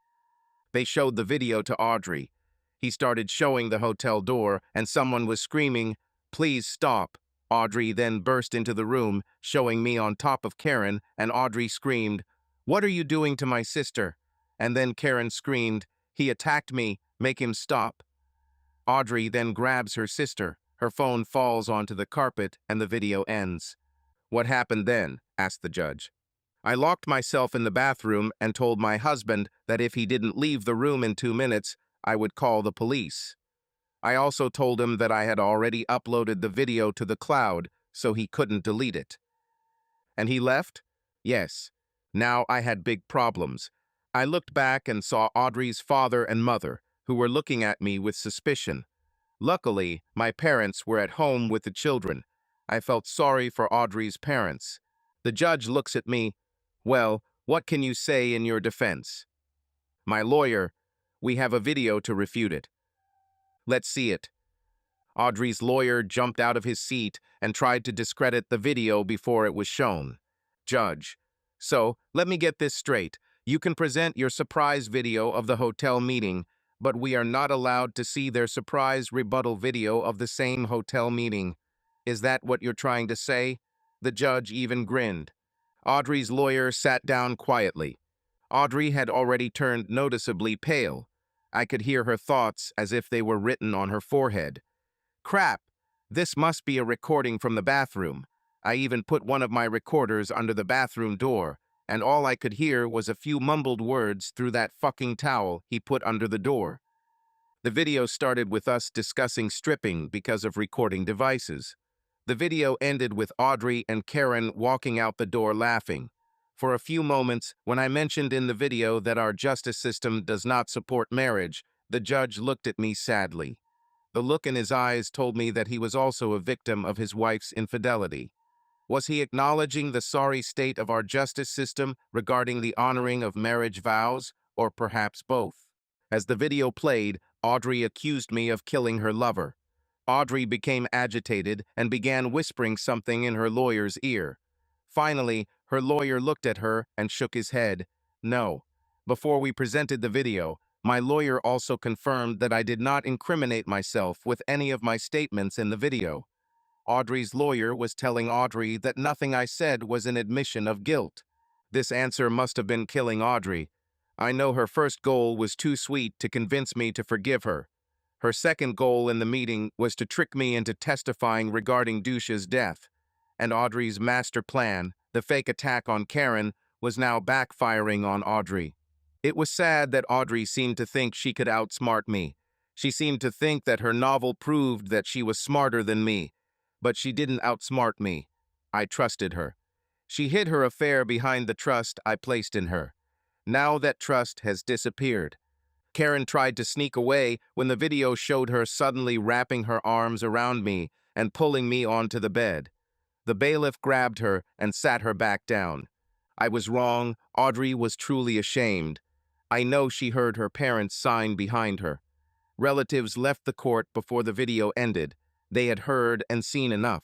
They showed the video to Audrey. He started showing the hotel door, and someone was screaming, "Please stop." Audrey then burst into the room, showing me on top of Karen, and Audrey screamed, "What are you doing to my sister?" And then Karen screamed, "He attacked me, make him stop." Audrey then grabs her sister. Her phone falls onto the carpet, and the video ends. "What happened then?" asked the judge. "I locked myself in the bathroom and told my husband that if he didn't leave the room in 2 minutes, I would call the police. I also told him that I had already uploaded the video to the cloud, so he couldn't delete it." "And he left?" "Yes. Now I had big problems. I looked back and saw Audrey's father and mother, who were looking at me with suspicion. Luckily, my parents were at home with the children. I felt sorry for Audrey's parents. The judge looks at me. Well, what can you say in your defense? My lawyer, we have a video to refute it. Let's see it. Audrey's lawyer jumped out of his seat and tried to discredit the video before it was shown. Judge, so let me get this straight. You can present your surprise video of the hotel meeting, but we are not allowed to see their surprise rebuttal video of the same hotel meeting. Is that what you're trying to say? The judge even grinned. Audrey's lawyer sat down quietly. Audrey had already turned noticeably pale. I could hear her thoughts as if they were written on her forehead. Crap, this must be a recording from the bathroom. I even put one of my recorders under the bathroom door, and all I could hear was a few mumbled words through that fucking towel he put under the door. The video started with us discussing stripping because of recording devices. The video ended with Audrey and Karen walking out the door laughing. For a few moments, when I mentioned in the video that our justice system does not support marriage, the judge looked at me sadly. The look in his eyes told me that he was also a victim of his wife's infidelity. Was he acknowledging the sorry state of our justice system regarding the honoring of marriage vows, or perhaps both? As the video played, Audrey accused me of killing her lover. Audrey became agitated and began whispering something in her lawyer's ear. Finally, her lawyer looked at her and shook his head. No. Before we presented the video, my lawyer also confirmed that I did not incriminate myself with any of my statements in the video. Audrey's lawyer was telling Audrey that nothing I said was an admission of guilt. This answer must have been killing Audrey. I know her first goal was too sweet to convince me to forgive her. Her second goal in the meeting was to trick me into testifying regarding Dusha's death. And Audrey's master plan, the fake attack on Karen, was now backfiring on Audrey. It was sad that Audrey seemed to think she could outsmart me. She seemed to think that her novel proved that she was smarter than me. But she didn't outsmart me. I trusted her. She hid her affair behind the trust I placed in her. Now that trust has disappeared. Karen tried to sneak away when the video showed her suddenly wrapping her arms around me and pulling me onto the bed. The bailiff grabbed her and sat her back down. I was wrong. Audrey was truly ashamed. I know she heard her parents sign behind her. Relatives left the court before the video ended. They had heard and seen enough.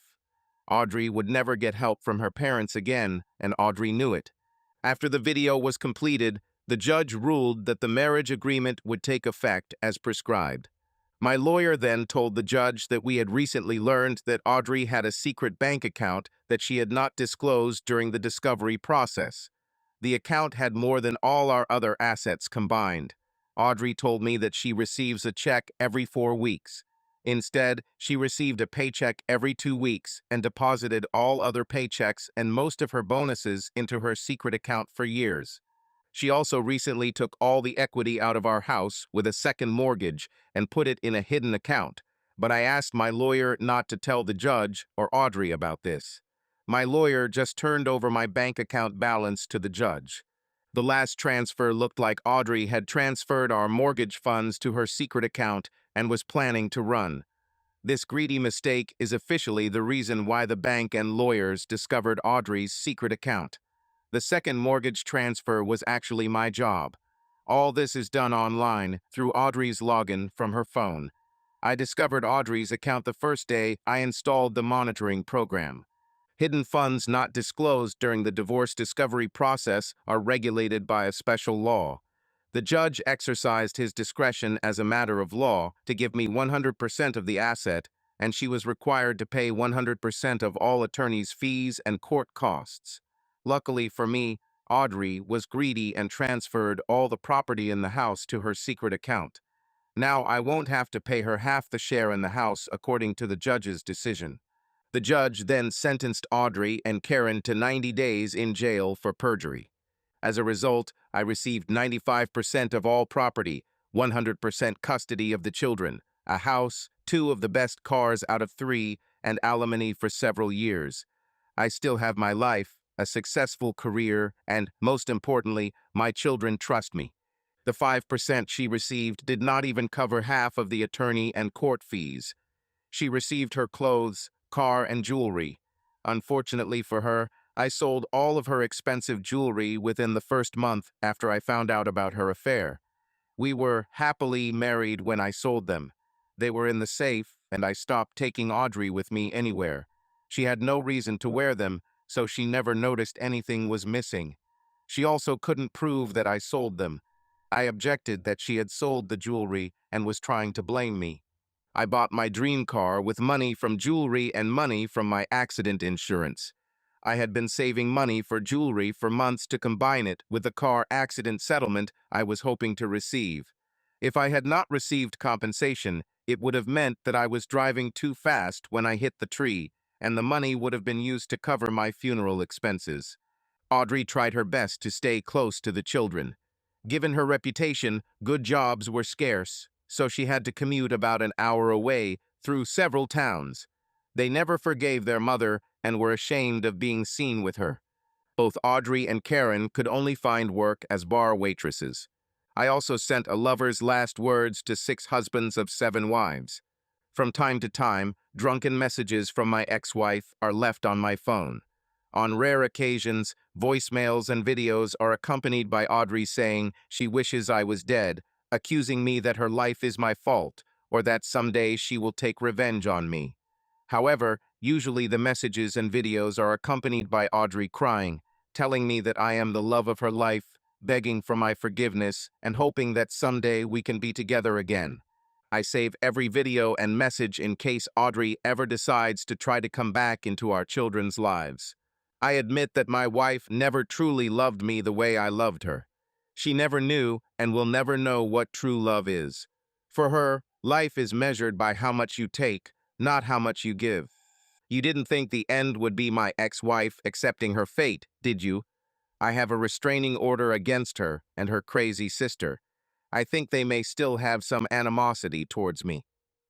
Audrey would never get help from her parents again, and Audrey knew it. After the video was completed, the judge ruled that the marriage agreement would take effect as prescribed. My lawyer then told the judge that we had recently learned that Audrey had a secret bank account that she had not disclosed during the discovery process. The account had more than all our other assets combined. Audrey told me that she receives a check every 4 weeks. Instead, she received a paycheck every 2 weeks and deposited all other paychecks and most of her bonuses into her secret account for years. She also recently took all the equity out of our house with a second mortgage and put it in a hidden account, but I asked my lawyer not to tell the judge or Audrey about this. My lawyer just turned over my bank account balance to the judge. The last transfer looked like Audrey had transferred our mortgage funds to her secret account and was planning to run. This greedy mistake is officially the reason why the bank and lawyers discovered Audrey's secret account. The second mortgage transfer was actually my job. All this is done online through Audrey's login from her phone. I discovered Audrey's account the first day I installed the monitoring program. Hidden funds not disclosed during the divorce discovery process are regulated by a special law. The judge exercised his discretion as a matter of law to give me 100% of the asset, and she was required to pay 100% of all attorney's fees and court costs. Luckily for me, Audrey was greedy and transferred all the property in the house to her secret account. Now I won't have to pay her half the share in the house according to the judge's decision. The judge then sentenced Audrey and Karen to 90 days in jail for perjury. As a result, I received 95% of all property, 100% custody of the children, a house, 2 of the best cars out of 3, and alimony for several years. I still have my life, a successful career, and, most importantly, my children trust me. The 5% she received did not even cover half of the attorney and court fees. She received her clothes, car, and jewelry. Unfortunately for her, I sold all of her expensive jewelry within the first month after I found out about her affair. We were happily married when I sold them. They were in the safe, and I stopped taking Audrey with me anywhere. She had no reason to wear them, so she never noticed anything was missing. She also couldn't prove that I sold them. I objected that she had sold the jewelry and was trying to blame me. I bought my dream car with money from jewelry and money from my accident insurance. I had been saving money for jewelry for months to combine it with the car accident settlement I was hoping to receive. If I had not received compensation, it would have meant that I was driving too fast when I hit the tree, and the money would have been used to cover my funeral expenses. Audrey tried her best to stay close to the children. Given her reputation, good jobs were scarce, so she had to commute about an hour away through several towns. They never forgave their mother and were ashamed of being seen with her. Both Audrey and Karen could only find work as bar waitresses. I also sent a lover's last words to 6 husbands of 7 wives. From time to time, drunken messages from my ex-wife are left on my phone. On rare occasions, voicemails and videos are accompanied by Audrey saying she wishes I was dead, accusing me that her life is my fault, or that someday she will take revenge on me. However, usually the messages and videos are accompanied by Audrey crying, telling me that I am the love of her life, begging for my forgiveness, and hoping that someday we can be together again. I save every video and message in case Audrey ever decides to try to come back into our children's lives. I admit that my wife never truly loved me the way I loved her. She never knew and will never know what true love is. For her, life is measured by how much you take, not how much you give. You didn't think the end would be my ex-wife accepting her fate, did you? I have a restraining order against her and her crazy sister. I think they may still have some animosity towards me.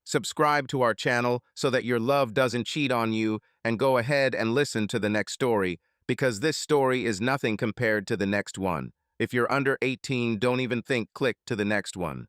Subscribe to our channel so that your love doesn't cheat on you, and go ahead and listen to the next story, because this story is nothing compared to the next one. If you're under 18, don't even think click to the next one.